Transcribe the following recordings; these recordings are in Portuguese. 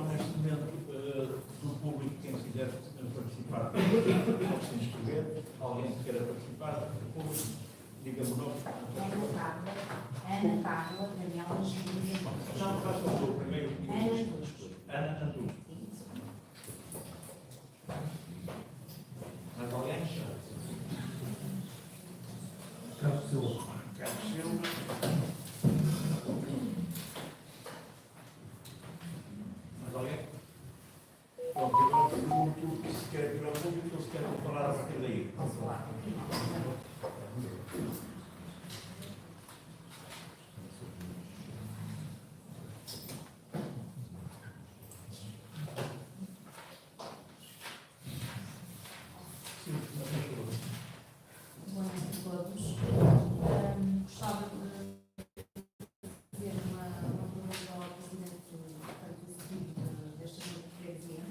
neste momento do público, quem quiser participar, pode se inscrever. Alguém que queira participar do público, diga-me o nome. Ana Carla, Daniela Gil. Já me faz o primeiro. Ana Antunes. Mais alguém? Carlos Silva. Carlos Silva. Mais alguém? Pronto, agora pergunto se quer vir ao público ou se quer falar a partir daí. Posso falar? Boa noite a todos. Gostava de fazer uma pergunta ao Presidente Executivo desta Junta de Freguesia.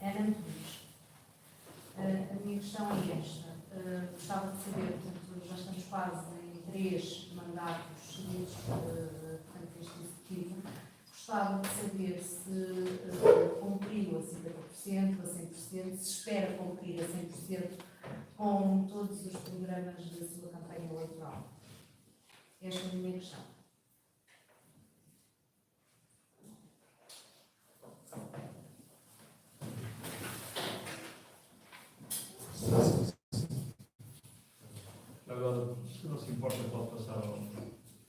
Ana Antunes. A minha questão é esta. Gostava de saber, portanto, já estamos quase em 3 mandatos seguidos, portanto, este Executivo. Gostava de saber se cumpriu a 50%, a 100%, se espera cumprir a 100% com todos os programas da sua campanha eleitoral. Esta é a minha questão. Agora, se não se importa, pode passar ao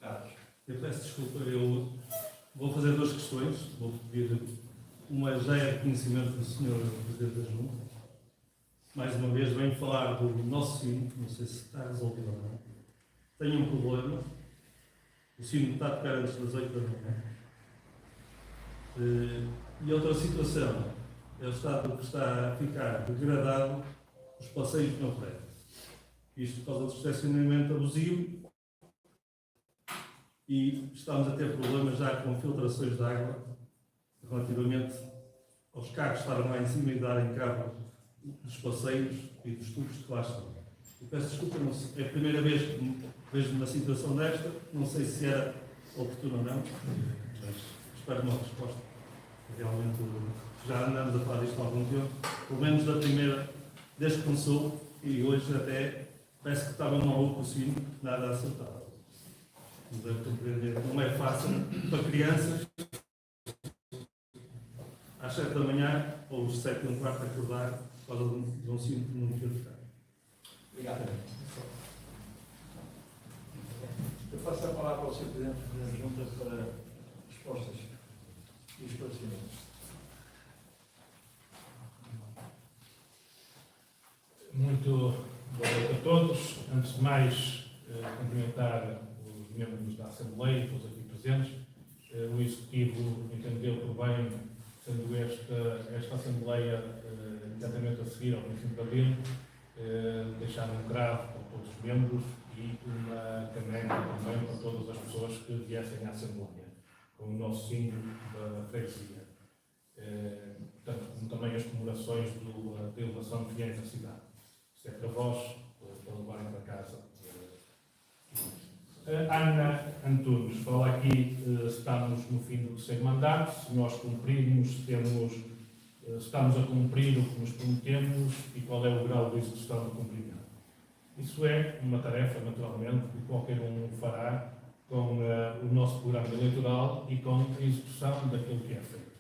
Carlos. Eu peço desculpa, eu vou fazer 2 questões. Vou pedir, uma já é de conhecimento do Sr. Presidente da Junta. Mais uma vez, venho falar do nosso sino, não sei se está resolvido ou não. Tenho um problema. O sino está a tocar antes das 8 da manhã. E outra situação é o estado que está a ficar degradado os passeios no prédio. Isto por causa do estacionamento abusivo e estamos a ter problemas já com filtrações de água relativamente aos carros estarem lá em cima e darem cabo dos passeios e dos tubos que lá estão. Eu peço desculpa, não sei, é a primeira vez que vejo uma situação desta, não sei se era oportuno ou não, mas espero uma resposta. Realmente já andamos a falar disto há algum tempo, pelo menos da primeira, desde que começou, e hoje até parece que estava maluco o sino, nada acertado. Não deve compreender, não é fácil para crianças, às 7 da manhã, ou às 7 e um quarto, acordar, por causa de um sino que não devia ficar. Obrigado. Eu passo a palavra ao Sr. Presidente da Junta para respostas e esclarecimentos. Muito boa noite a todos. Antes de mais, cumprimentar os membros da Assembleia, todos aqui presentes. O Executivo entendeu por bem, sendo esta Assembleia imediatamente a seguir ao princípio de abril, deixar um grave para todos os membros e uma caneca também para todas as pessoas que viessem à Assembleia, com o nosso símbolo da freguesia. Portanto, como também as comemorações da elevação de fiéis da cidade. Isto é para vós, para levarem para casa. Ana Antunes fala aqui, estamos no fim do terceiro mandato, se nós cumprirmos, se estamos a cumprir o que nos prometemos e qual é o grau de execução do cumprimento. Isso é uma tarefa, naturalmente, que qualquer um fará com o nosso programa eleitoral e com a execução daquilo que é feito.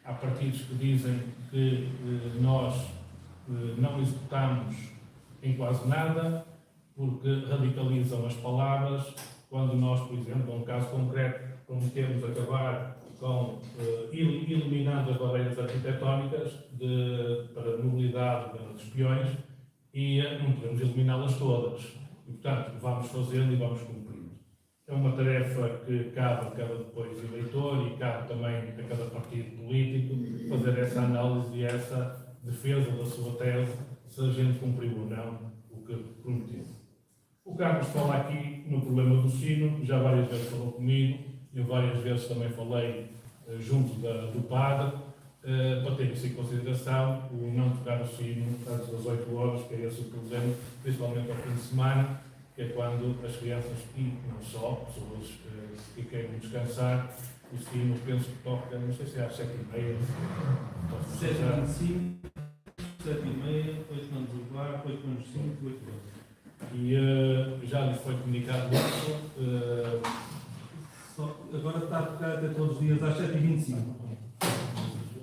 Há partidos que dizem que nós não executamos em quase nada, porque radicalizam as palavras, quando nós, por exemplo, num caso concreto, prometemos acabar com eliminando as barreiras arquitetónicas para mobilidade dos peões e não podemos eliminá-las todas. E, portanto, vamos fazendo e vamos cumprindo. É uma tarefa que cabe a cada depois eleitor e cabe também a cada partido político fazer essa análise e essa defesa da sua tese, se a gente cumpriu ou não o que prometeu. O Carlos fala aqui no problema do sino, já várias vezes falou comigo, eu várias vezes também falei junto do padre, para ter isso em consideração, o não tocar o sino antes das 8 horas, que é esse o problema, principalmente ao fim de semana, que é quando as crianças, e não só, pessoas que querem descansar, o sino penso que toca, não sei se é às 7h30, 7h25, 7h30, 8 menos o quarto, 8 menos 5, 8 horas. e já lhes foi comunicado isso. Agora está a tocar até todos os dias às 7h25.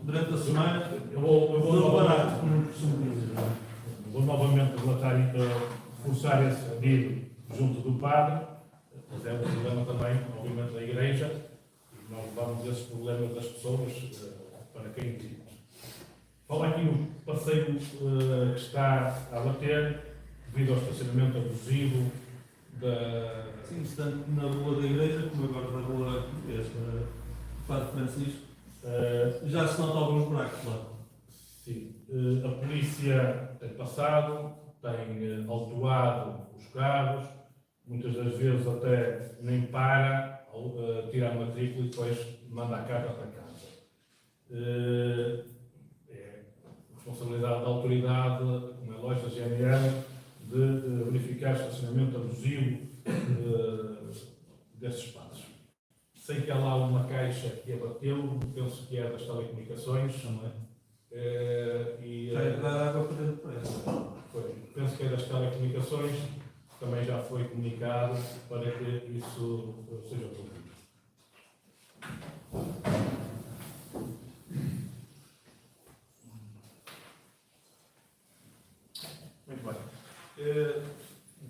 Durante a semana, Eu vou parar, como costumo dizer. Vou novamente relatar e forçar esse pedido junto do padre, mas é um problema também, obviamente, da Igreja, e nós levamos esses problemas das pessoas para quem existe. Fala aqui o passeio que está a bater, devido ao estacionamento abusivo da. Sim, tanto na rua da Igreja, como agora na rua Padre Francisco, já se nota alguns buracos lá. Sim. A polícia tem passado, tem autuado os carros, muitas das vezes até nem para, tira a matrícula e depois manda a carta para casa. É responsabilidade da autoridade, como é lógico, da GNR, de verificar estacionamento abusivo desses espaços. Sei que há lá uma caixa que abateu, penso que é das telecomunicações também. Vai entrar água para dentro para ela. Penso que é das telecomunicações, também já foi comunicado para que isso seja resolvido. Muito bem.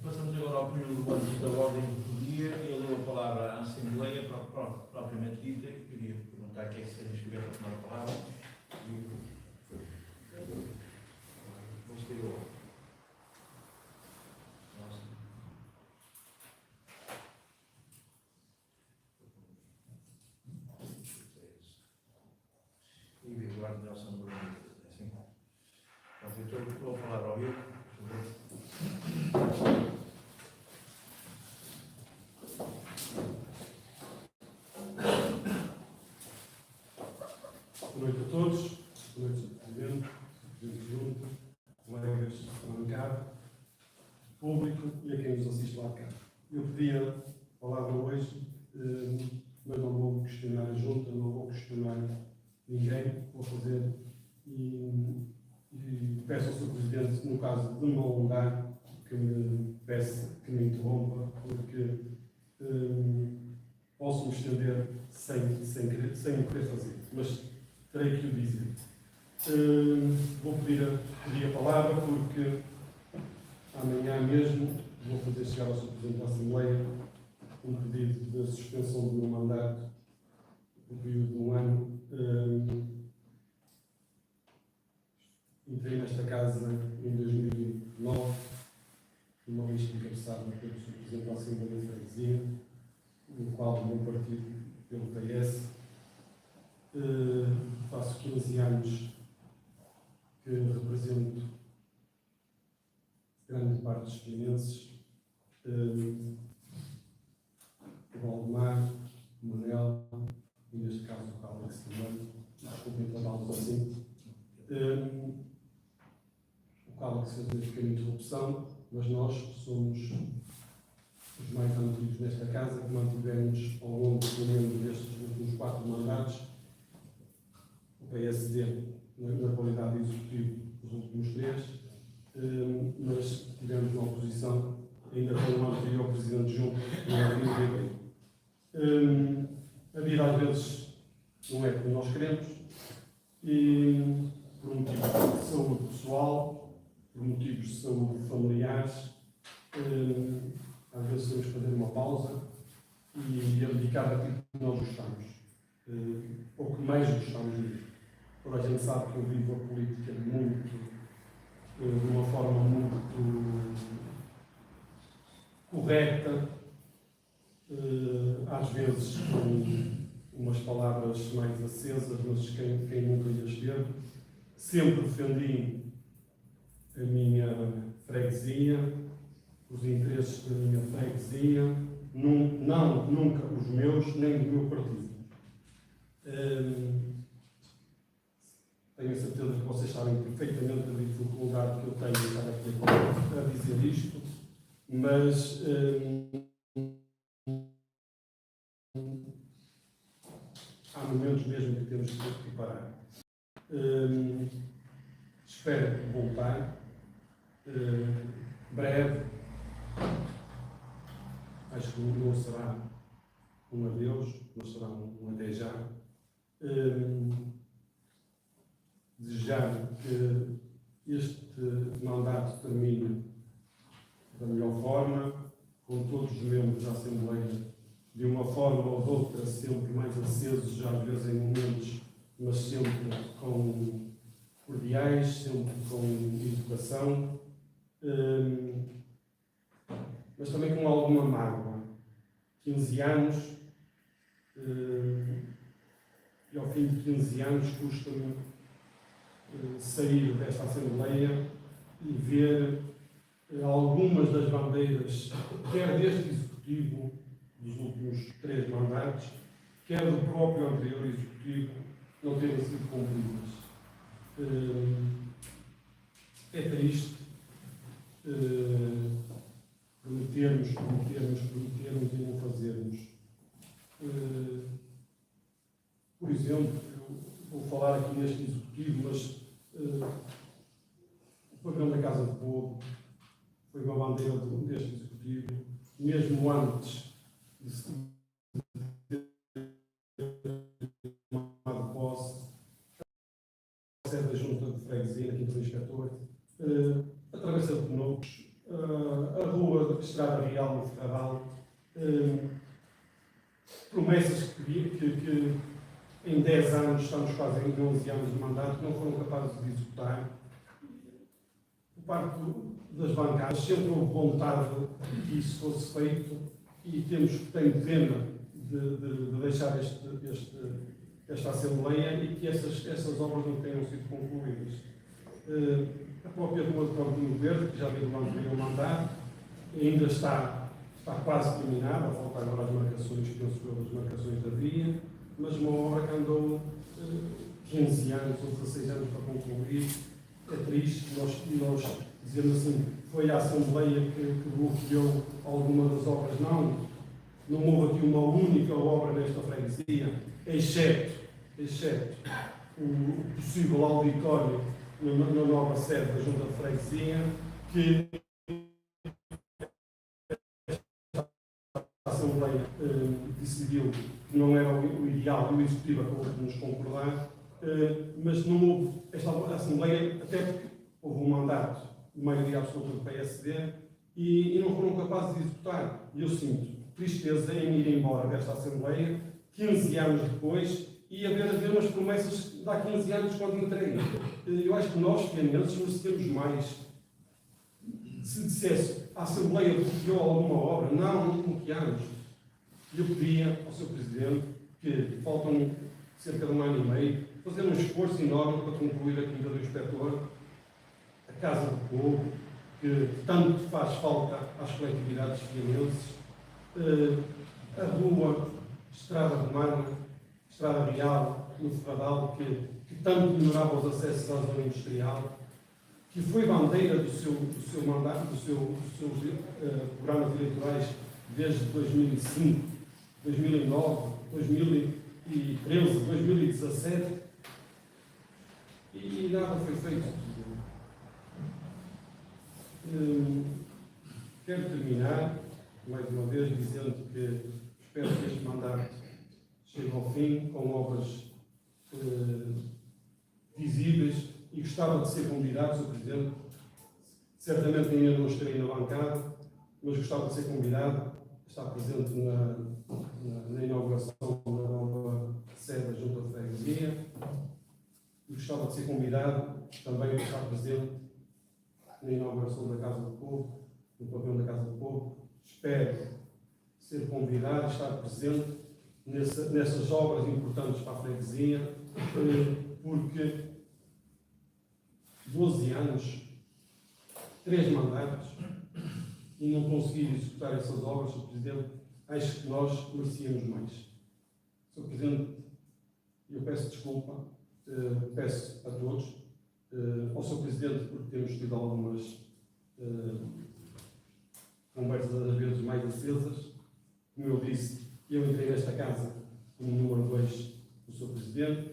Passamos agora ao primeiro ponto da ordem do dia. Eu dou a palavra à Assembleia, propriamente dita. Eu queria perguntar quem é que se quer inscrever para tomar a palavra. Vamos ter o. E Eduardo Nelson Bruno. Assim. Então, eu estou a falar ao vivo. Boa noite a todos, boa noite ao Presidente, Presidente Junta, colegas da bancada, público e a quem nos assiste lá de cá. Eu pedi a palavra hoje, mas não vou questionar a Junta, não vou questionar ninguém, vou fazer e peço ao Sr. Presidente, no caso de me alongar, que me peça que me interrompa, porque posso me estender sem o querer fazer, mas terei que o dizer. Vou pedir a palavra porque amanhã mesmo vou fazer chegar ao Sr. Presidente da Assembleia um pedido de suspensão do meu mandato por período de 1 ano. Entrei nesta casa em 2009, uma vez encabeçado pelo Sr. Presidente da Assembleia de Freguesia, no qual o meu partido, pelo PS. Faço 15 anos que represento grande parte dos chineses, o Valdemar, o Manel, e neste caso o Alex também, desculpem tratá-los assim. O Alex fez uma pequena interrupção, mas nós somos os mais antigos nesta casa, que mantivemos ao longo destes últimos 4 mandatos o PSD na qualidade de executivo dos últimos 3, mas tivemos na oposição ainda com o anterior Presidente Junto, a vida às vezes não é como nós queremos, e por motivos de saúde pessoal, por motivos de saúde familiares, às vezes temos que fazer uma pausa e abdicar daquilo que nós gostamos, ou que mais gostamos de viver. Toda a gente sabe que eu vivo a política de uma forma muito correta, às vezes com umas palavras mais acesas, mas quem nunca lhe esteve. Sempre defendi a minha freguesia, os interesses da minha freguesia, nunca os meus, nem do meu partido. Tenho a certeza que vocês sabem perfeitamente a dificuldade que eu tenho de estar aqui a dizer isto, mas há momentos mesmo que temos que parar. Espero voltar breve. Acho que não será um adeus, não será um até já. Desejar que este mandato termine da melhor forma, com todos os membros da Assembleia, de uma forma ou de outra, sempre mais acesos, já às vezes em momentos, mas sempre com cordiais, sempre com educação, mas também com alguma mágoa. 15 anos, e ao fim de 15 anos custa-me sair desta Assembleia e ver algumas das bandeiras, quer deste Executivo, dos últimos 3 mandatos, quer do próprio anterior Executivo, não terem sido cumpridas. É triste prometermos e não fazermos. Por exemplo, eu vou falar aqui neste Executivo, mas o pavilhão da Casa do Povo foi uma bandeira deste Executivo, mesmo antes de se tomar de posse, a sede da Junta de Freguesia, aqui do Inspetor, a Travessa de Penocos, a Rua da Estrada Real no Ferral, promessas que em 10 anos, estamos quase em 11 anos de mandato, não foram capazes de executar. Por parte das bancadas, sempre houve vontade de que isso fosse feito e tenho pena de deixar esta Assembleia e que essas obras não tenham sido concluídas. A própria Rua de Campinho Verde, que já veio do anterior mandato, ainda está quase terminada, falta agora as marcações, penso eu, as marcações da via, mas uma obra que andou 15 anos ou 16 anos para concluir. É triste, nós dizemos assim, foi a Assembleia que bloqueou alguma das obras. Não houve aqui uma única obra nesta freguesia, exceto o possível auditório na nova sede da Junta de Freguesia, que a Assembleia decidiu que não era o ideal e o Executivo acabou por nos concordar, mas não houve esta Assembleia, até porque houve um mandato de maioria absoluta do PSD e não foram capazes de executar. E eu sinto tristeza em ir embora desta Assembleia, 15 anos depois, e haver as mesmas promessas de há 15 anos quando entrei. Eu acho que nós, pianenses, merecemos mais. Se dissesse a Assembleia bloqueou alguma obra, não bloqueamos. Eu pedia ao Sr. Presidente que faltam cerca de 1 ano e meio, fazer um esforço enorme para concluir a Quinta do Inspetor, a Casa do Povo, que tanto faz falta às coletividades pianenses, a Rua, Estrada Romana, Estrada Real, no Ferradal, que tanto melhorava os acessos à zona industrial, que foi bandeira do seu mandato, dos seus programas eleitorais desde 2005, 2009, 2013, 2017, e nada foi feito. Quero terminar, mais uma vez, dizendo que espero que este mandato chegue ao fim com obras visíveis e gostava de ser convidado, Sr. Presidente. Certamente ainda não estarei na bancada, mas gostava de ser convidado a estar presente na inauguração da nova sede da Junta de Freguesia e gostava de ser convidado também a estar presente na inauguração da Casa do Povo, no pavilhão da Casa do Povo. Espero ser convidado a estar presente nessas obras importantes para a freguesia, porque 12 anos, 3 mandatos, e não conseguir executar essas obras, Sr. Presidente, acho que nós merecíamos mais. Sr. Presidente, eu peço desculpa, peço a todos, ao Sr. Presidente, porque temos tido algumas conversas às vezes mais acesas. Como eu disse, eu entrei nesta casa como número 2 do Sr. Presidente,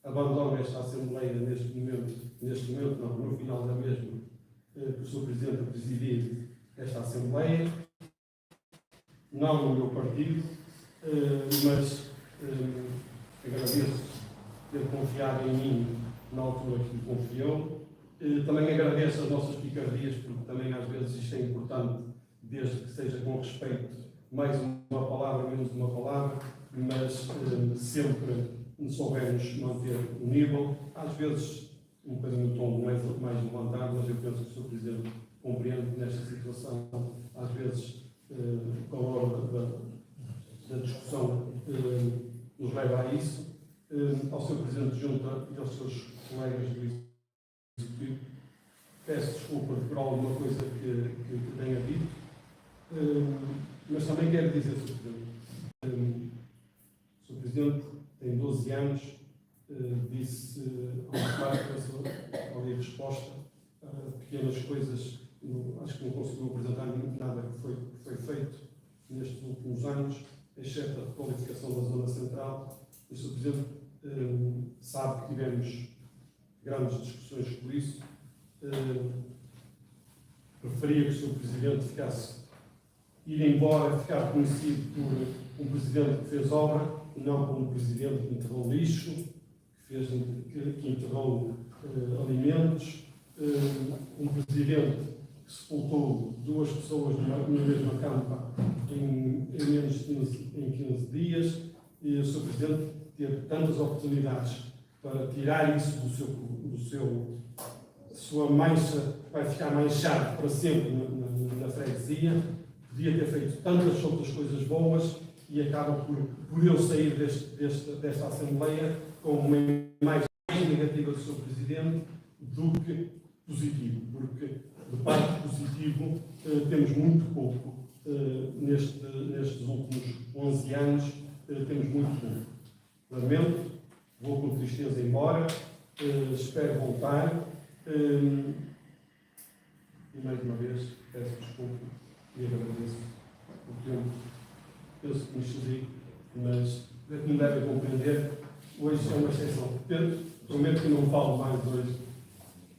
abandono esta Assembleia neste momento não, no final da mesma, que o Sr. Presidente a presidir esta Assembleia, não no meu partido, mas agradeço ter confiado em mim na altura que me confiou. Também agradeço as nossas picardias, porque também às vezes isto é importante, desde que seja com respeito, mais uma palavra, menos uma palavra, mas sempre soubermos manter o nível, às vezes um bocadinho o tom mais levantado, mas eu penso que o Sr. Presidente compreende que nesta situação, às vezes, com a hora da discussão, nos leva a isso. Ao Sr. Presidente de Junta e aos seus colegas do Executivo, peço desculpa por alguma coisa que tenha dito, mas também quero dizer, Sr. Presidente, o Sr. Presidente tem 12 anos, disse ao dar resposta a pequenas coisas, acho que não conseguiu apresentar nada que foi feito nestes últimos anos, exceto a requalificação da Zona Central. O Sr. Presidente sabe que tivemos grandes discussões por isso. Preferia que o Sr. Presidente ir embora, ficar conhecido por um Presidente que fez obra, não por um Presidente que enterrou lixo, que enterrou alimentos, um Presidente que sepultou 2 pessoas na mesma campa em menos de 15 dias, e o Sr. Presidente teve tantas oportunidades para tirar isso sua mancha, vai ficar manchado para sempre na freguesia. Podia ter feito tantas outras coisas boas e acaba por eu sair desta Assembleia com uma imagem mais negativa do Sr. Presidente do que positivo, porque de parte positivo temos muito pouco nestes últimos 11 anos, temos muito pouco. Lamento, vou com tristeza embora, espero voltar e mais uma vez peço desculpa e agradeço o tempo. Penso que me excedi, mas me devem compreender. Hoje é uma exceção. Prometo que não falo mais hoje.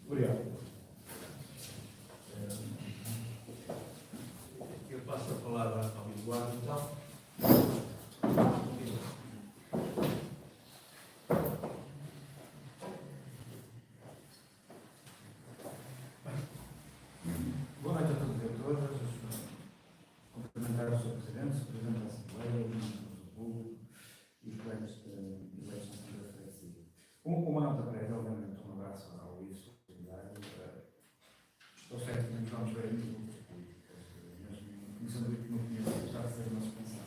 Obrigado. Eu passo a palavra ao Eduardo, então. Boa noite a todos e a todas. Cumprimentar o Sr. Presidente, o Sr. Presidente da Assembleia, os membros do público e os colegas de eleição da freguesia. Uma nota prévia, obviamente, um abraço ao Luís, solidário. Estou certo que nos vamos ver em muitas políticas, mas começando a que não conheço, apesar de ser uma suspensão.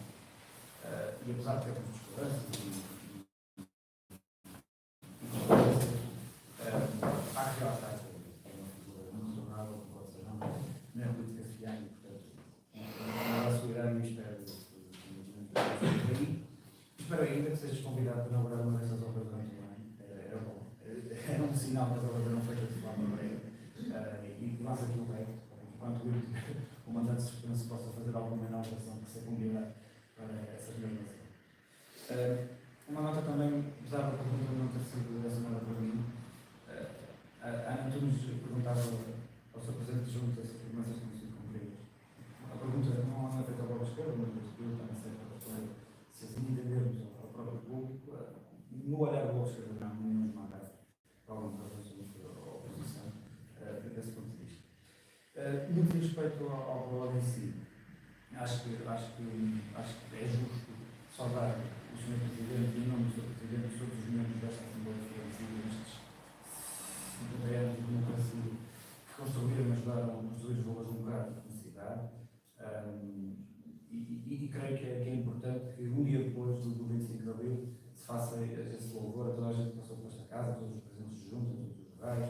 E apesar de termos discordâncias há que realçar que é uma figura muito saudável, que pode ser na política fiana e, portanto, um abraço solidário e espero espero ainda que sejas convidado para inaugurar uma dessas obras durante o ano. Era bom. Era um sinal que as obras eram feitas de forma breve. E lança aqui o rei, enquanto o mandante de suspenso possa fazer alguma inauguração que seja convidado para essa realização. Uma nota também, apesar da pergunta não ter sido direcionada para mim, a Ana Antunes perguntava ao Sr. Presidente de Junta se as promessas tinham sido cumpridas. A pergunta não é feita logo à esquerda, mas eu também sei para responder. Se assim entendermos ao próprio público, no olhar do esquerda não nos mandar alguma razão da oposição desse ponto de vista. No que diz respeito ao blog em si, acho que é justo saudar o Sr. Presidente e em nome do Sr. Presidente todos os membros desta Assembleia de Freguesia nestes 50 anos de democracia que construíram e ajudaram a construir os valores democráticos na cidade. E creio que é importante que um dia depois do 25 de Abril se faça esse louvor a toda a gente que passou por esta casa, todos os presidentes de junta, todos os vogais,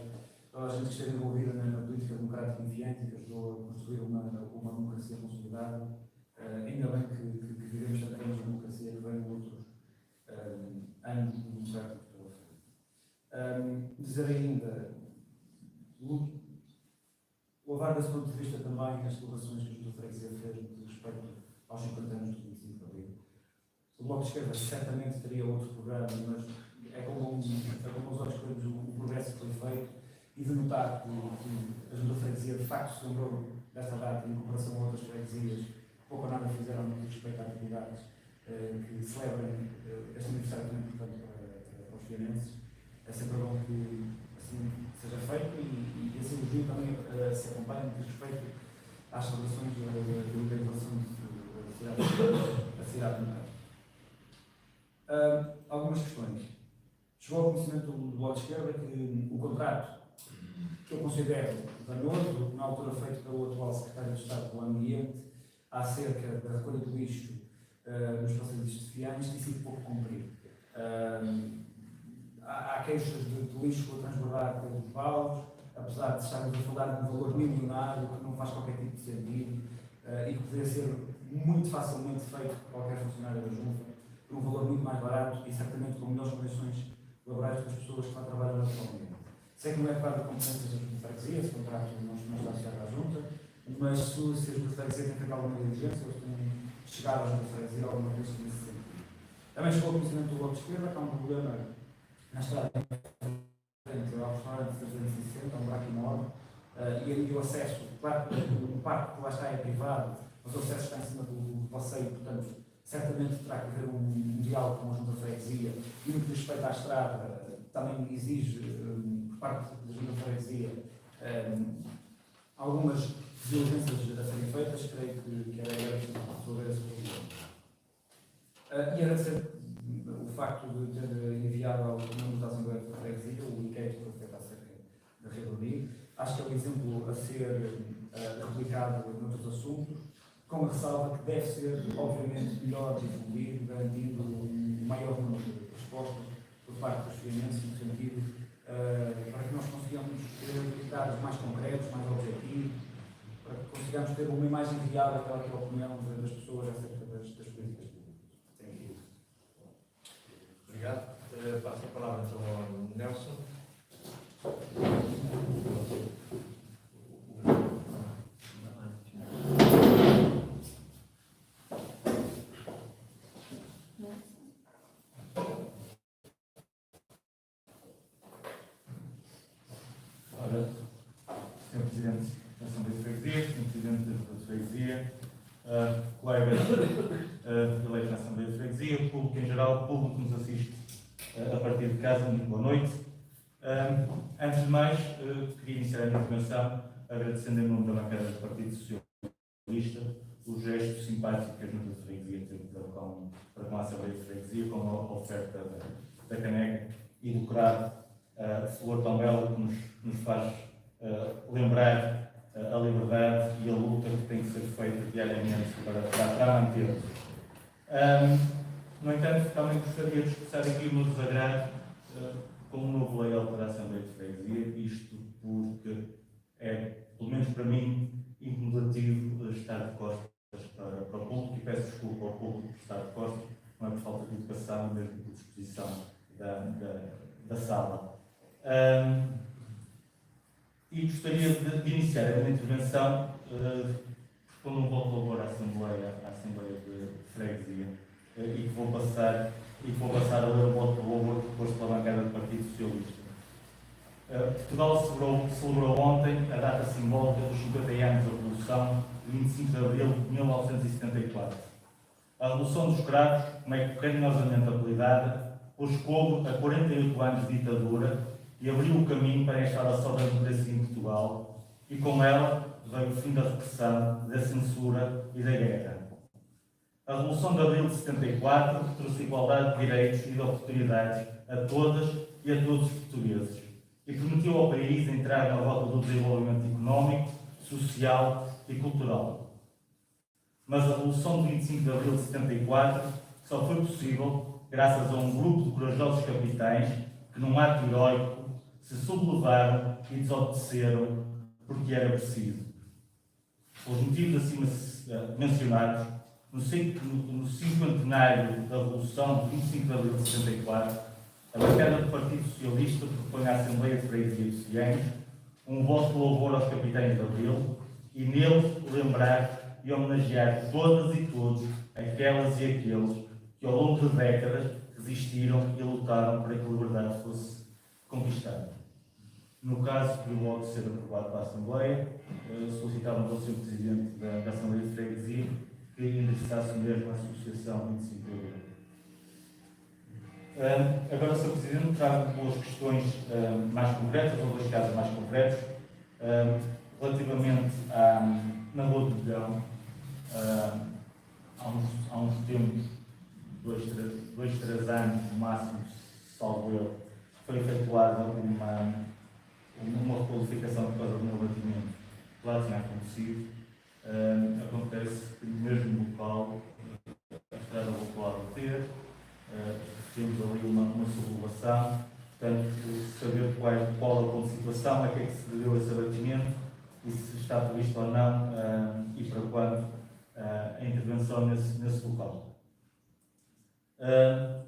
toda a gente que esteve envolvida na política democrática enfiante e que ajudou a construir uma democracia consolidada. Ainda bem que vivemos tantos anos de democracia que venham outros anos de democráticos pela frente. Dizer ainda, houve levar desse ponto de vista também as declarações que a Junta de Freguesia fez no respeito aos 50 anos do 25 de Abril. O Bloco de Esquerda certamente teria outro programa, mas é como os outros coisas, o progresso que foi feito e de notar que a Junta de Freguesia de facto se lembrou desta data em comparação a outras freguesias, pouco ou nada fizeram no que respeita a atividades que celebrem este aniversário tão importante para os vianenses. É sempre bom que assim seja feito e esse elogio também se acompanha no que respeito às celebrações da organização da cidade de Manaus. Algumas questões. Chegou ao conhecimento do Bloco de Esquerda que o contrato, que eu considero danoso, na altura feito pelo atual Secretário de Estado do Ambiente, acerca da recolha do lixo nos passeios de Fianes, tem sido pouco cumprido. Há queixas de lixo a transbordar pelos valos, apesar de estarmos a falar de um valor milionário que não faz qualquer tipo de sentido e que poderia ser muito facilmente feito por qualquer funcionário da Junta, por um valor muito mais barato e certamente com melhores condições laborais para as pessoas que lá trabalham atualmente. Sei que não é parte da competência da Junta de Freguesia, esse contrato não está associado à Junta, mas se a Junta de Freguesia tem feito alguma diligência, eles têm chegado à Junta de Freguesia alguma vez nesse sentido. Também chegou ao conhecimento do Bloco de Esquerda, que há um problema na estrada ao restaurante 360, um buraco enorme, e o acesso, claro que o parque que lá está é privado, mas o acesso está em cima do passeio, portanto, certamente terá que haver um diálogo com a Junta de Freguesia e no que diz respeito à estrada, também exige, por parte da Junta de Freguesia, algumas diligências a serem feitas, creio que era resolver esse problema. E agradecer o facto de ter enviado ao membro da Assembleia de Freguesia o inquérito que foi feito acerca da Rede Unido. Acho que é um exemplo a ser replicado noutros assuntos, com a ressalva que deve ser, obviamente, melhor difundido, garantindo um maior número de respostas por parte dos clientes, no sentido para que nós consigamos ter resultados mais concretos, mais objetivos, para que consigamos ter uma imagem real daquela que é a opinião das pessoas acerca das políticas públicas. Obrigado. Passo a palavra então ao Nelson. Sr. Presidente da Assembleia de Freguesia, Sr. Presidente da Junta de Freguesia, colegas eleitos na Assembleia de Freguesia, público em geral, público que nos assiste a partir de casa, muito boa noite. Antes de mais, queria iniciar a minha intervenção agradecendo em nome da bancada do Partido Socialista o gesto simpático que a Junta de Freguesia teve para com a Assembleia de Freguesia, com a oferta da caneca e do curado flor tão bela que nos faz lembrar a liberdade e a luta que tem que ser feita diariamente para manter-nos. No entanto, também gostaria de expressar aqui o meu desagrado com o novo layout da Assembleia de Freguesia, isto porque é, pelo menos para mim, incomodativo estar de costas para o público, e peço desculpa ao público por estar de costas, não é por falta de educação, mesmo por disposição da sala. E gostaria de iniciar a minha intervenção pondo um voto de louvor à Assembleia de Freguesia e que vou passar a ler o voto de louvor proposto pela bancada do Partido Socialista. Portugal celebrou ontem a data simbólica dos 50 anos da Revolução, 25 de abril de 1974. A Revolução dos Cravos, como é carinhosamente apelidada, pôs cobro a 48 anos de ditadura e abriu o caminho para a instalação da democracia em Portugal, e com ela veio o fim da repressão, da censura e da guerra. A Revolução de Abril de 74 trouxe igualdade de direitos e de oportunidades a todas e a todos os portugueses e permitiu ao país entrar na rota do desenvolvimento económico, social e cultural. Mas a Revolução de 25 de Abril de 74 só foi possível graças a um grupo de corajosos capitães que, num ato heroico, se sublevaram e desobedeceram porque era preciso. Pelos motivos acima mencionados, no cinquentenário da Revolução de 25 de Abril de 74, a bancada do Partido Socialista propõe à Assembleia de Freguesia de Seiães um vosso louvor aos capitães de Abril e nele lembrar e homenagear todas e todos aquelas e aqueles que ao longo de décadas resistiram e lutaram para que a liberdade fosse conquistada. No caso do voto ser aprovado pela Assembleia, solicitávamos ao Sr. Presidente da Assembleia de Freguesia que endereçasse mesmo a Associação 25 de Abril. Agora, Sr. Presidente, trago duas questões mais concretas, ou dois casos mais concretos, relativamente na Rua do Milhão. Há uns tempos, 2, 3 anos no máximo, salvo eu, foi efetuada uma requalificação por causa do meu abatimento que lá tinha acontecido. Acontece que no mesmo local a estrada voltou a bater, temos ali uma sublevação, portanto, saber qual é a ponto de situação, a que é que se deveu esse abatimento e se está previsto ou não e para quando a intervenção nesse local.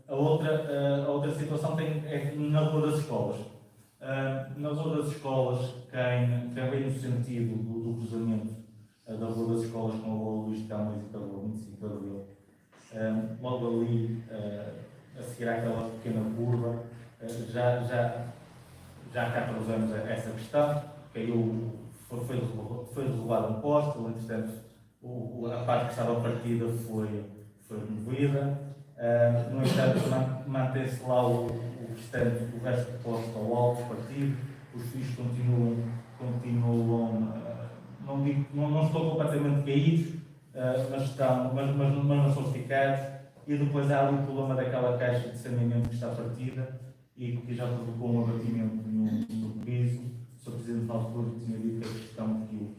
A outra situação é na Rua das Escolas. Na Rua das Escolas, quem vem no sentido do cruzamento da Rua das Escolas com a Rua Luís de Camões e pela Rua 25 de Abril, logo ali, a seguir àquela pequena curva, já há 14 anos essa questão, foi derrubado um poste, entretanto a parte que estava partida foi removida. No entanto, mantém-se lá o resto do poste ao alto, partido, os fios continuam não estão completamente caídos, mas não são esticados, e depois há ali o problema daquela caixa de saneamento que está partida e que já provocou um abatimento no piso. O Sr. Presidente na altura tinha dito que a questão que o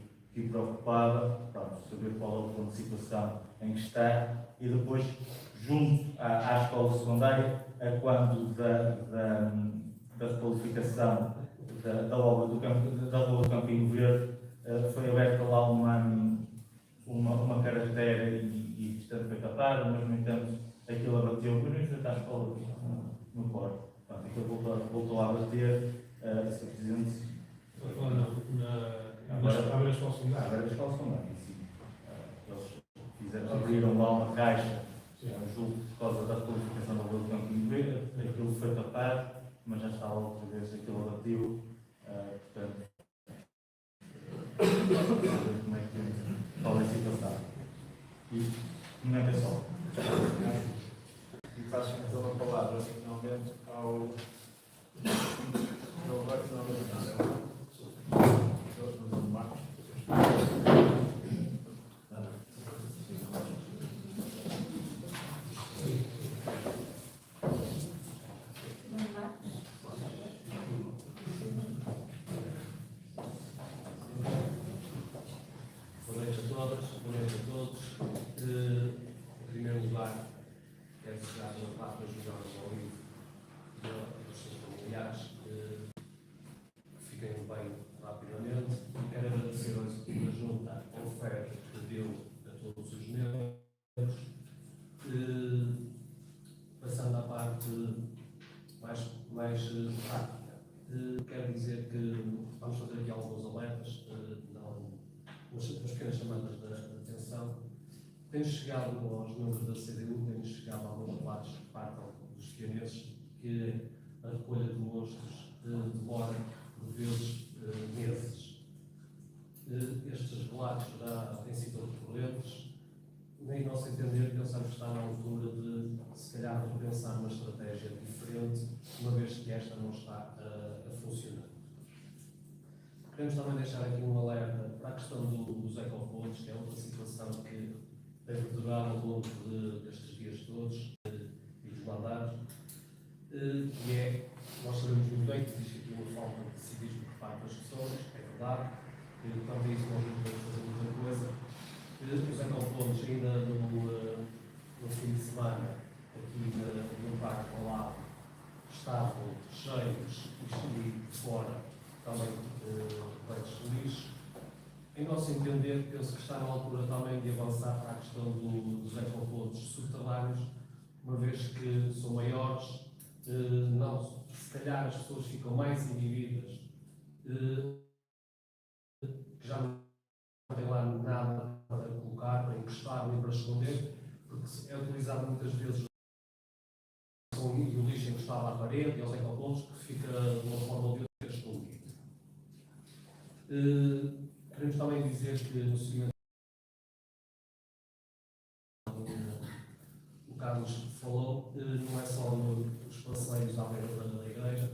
preocupava, saber qual é o ponto de situação em que está, e depois, junto à escola secundária, a quando da requalificação da obra da Rua do Campinho Verde, foi aberta lá uma caracteira e portanto foi tapada, mas no entanto aquilo abateu, mas em frente à escola no corpo. Aquilo voltou a bater, Sr. Presidente. Agora a escola secundária. Agora a escola secundária, sim. Eles abriram lá uma caixa, julgo por causa da requalificação da Rua do Campinho Verde, aquilo foi tapado, mas já está outra vez aquilo abateu, portanto, como é que qual é a situação. Isto não é só. E passo então a palavra finalmente ao Marcos. Boa noite a todas, boa noite a todos. Em primeiro lugar, quero desejar uma parte das melhoras ao livro dos seus familiares, que fiquem bem rapidamente. E quero agradecer a junta ao oferta que deu a todos os membros. Passando à parte mais prática, quero dizer que vamos fazer aqui alguns alertas, umas pequenas chamadas de atenção. Tem-nos chegado aos membros da CDU, tem-nos chegado alguns relatos que partam dos chineses que a recolha de monstros demora, por vezes, meses. Estes relatos já têm sido recorrentes. Nem nosso entender, pensamos que está na altura de, se calhar, repensar uma estratégia diferente, uma vez que esta não está a funcionar. Queremos também deixar aqui um alerta para a questão dos ecopontos, que é outra situação que tem perdurado ao longo destes dias todos e dos mandatos, que é, nós sabemos muito bem que existe aqui uma falta de civismo por parte das pessoas, é verdade, e quanto a isso nós não podemos fazer muita coisa. Os ecopontos ainda no fim de semana, aqui no Parque ao lado, estavam cheios e fora também repletos de lixo. Em nosso entender, penso que está na altura também de avançar para a questão dos ecopontos subterrâneos, uma vez que são maiores, se calhar as pessoas ficam mais inibidas que já não tem lá nada para colocar, para encostar nem para esconder, porque é utilizado muitas vezes com o lixo encostado à parede e aos ecopontos, que fica de uma forma ou de outra escondido. Queremos também dizer que no seguimento o Carlos falou, não é só nos passeios à beira da igreja,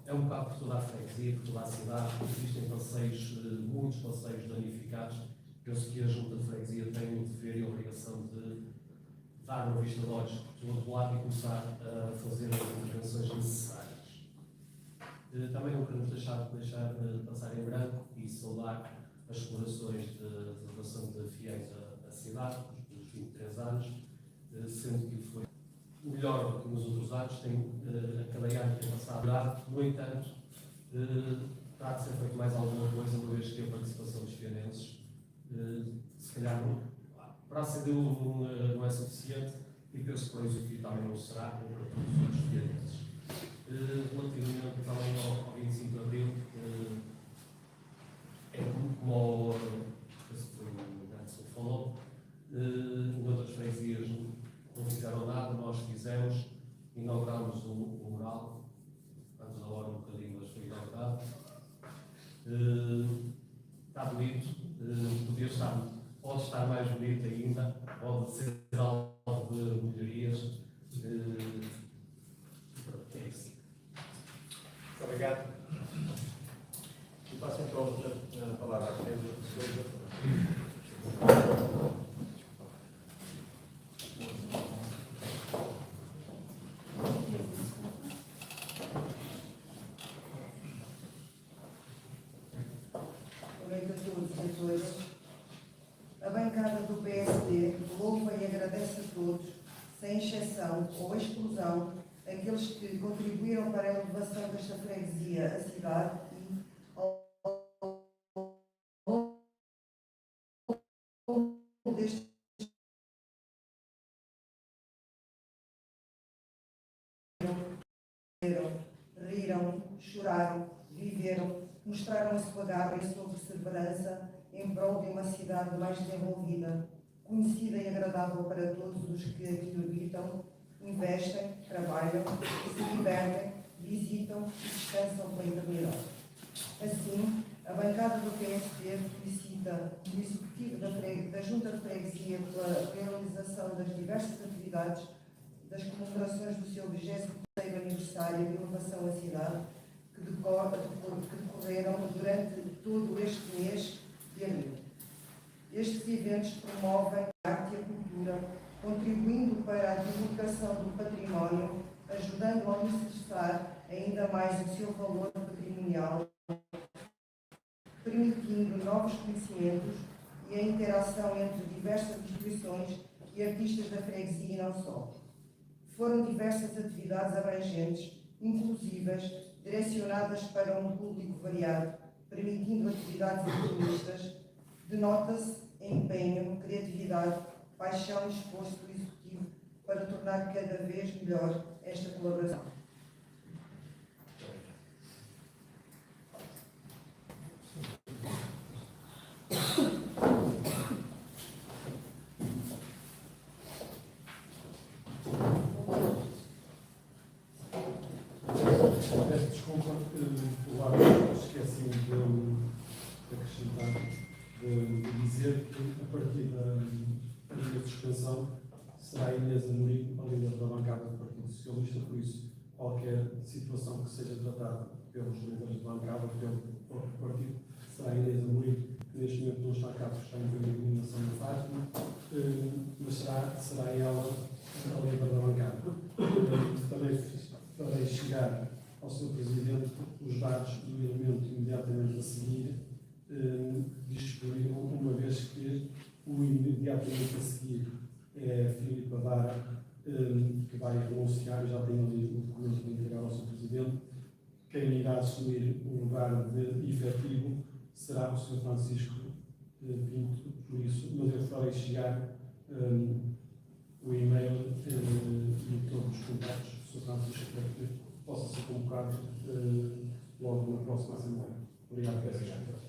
é um bocado por toda a freguesia, por toda a cidade. Existem passeios, muitos passeios danificados. Penso que a Junta de Freguesia tem o dever e a obrigação de dar uma vista de olhos do outro lado e começar a fazer as intervenções necessárias. Também não queremos deixar passar em branco e saudar as celebrações de celebração de fiéis à cidade, dos 23 anos, sendo que foi melhor do que nos outros anos, a cada ano tem passado. No entanto, terá de ser feito mais alguma coisa, uma vez que a participação dos fianenses, se calhar, para a CDU não é suficiente, e penso que para o Executivo também não será, para todos os outros fianenses. Relativamente também ao 25 de Abril, é como o Nelson falou, outras freguesias não fizeram nada, nós fizemos, inauguramos o mural, antes da hora um bocadinho, mas foi inaugurado. Está bonito, pode estar mais bonito ainda, pode ser alvo de melhorias. É isso. Muito obrigado. E passo então a palavra à Teresa Sousa. A bancada do PSD louva e agradece a todos, sem exceção ou exclusão, aqueles que contribuíram para a elevação desta freguesia à cidade e, ao longo deste riram, choraram, viveram, mostraram a sua garra e a sua perseverança em prol de uma cidade mais desenvolvida, conhecida e agradável para todos os que aqui habitam, investem, trabalham, se divertem, visitam e descansam pela eternidade. Assim, a bancada do PSD felicita o Executivo da Junta de Freguesia pela realização das diversas atividades das comemorações do seu 23º aniversário de elevação à cidade, que decorreram durante todo este mês de abril. Estes eventos promovem a arte e a cultura, contribuindo para a divulgação do património, ajudando a alicerçar ainda mais o seu valor patrimonial, permitindo novos conhecimentos e a interação entre diversas instituições e artistas da freguesia e não só. Foram diversas atividades abrangentes, inclusivas, direcionadas para um público variado, permitindo atividades intimistas. Denota-se empenho, criatividade, paixão e esforço do Executivo para tornar cada vez melhor esta colaboração. Peço desculpa, eu esqueci de acrescentar, de dizer que a partir da minha suspensão será a Inês Amorim, a líder da bancada do Partido Socialista, por isso qualquer situação que seja tratada pelos líderes de bancada, pelo próprio partido, será a Inês Amorim, que neste momento não está cá porque está em eliminação da Fátima, mas será ela a líder da bancada. Também farei chegar ao Sr. Presidente os dados do elemento imediatamente a seguir disponível, uma vez que o imediatamente a seguir é a Filipe Adara, que vai anunciar, já tem ali o documento para entregar ao Sr. Presidente. Quem irá assumir o lugar de efetivo será o Sr. Francisco Pinto, por isso, mas eu farei chegar o e-mail e todos os contatos do Sr. Francisco para que possa ser convocado logo na próxima Assembleia. Obrigado, Pedro.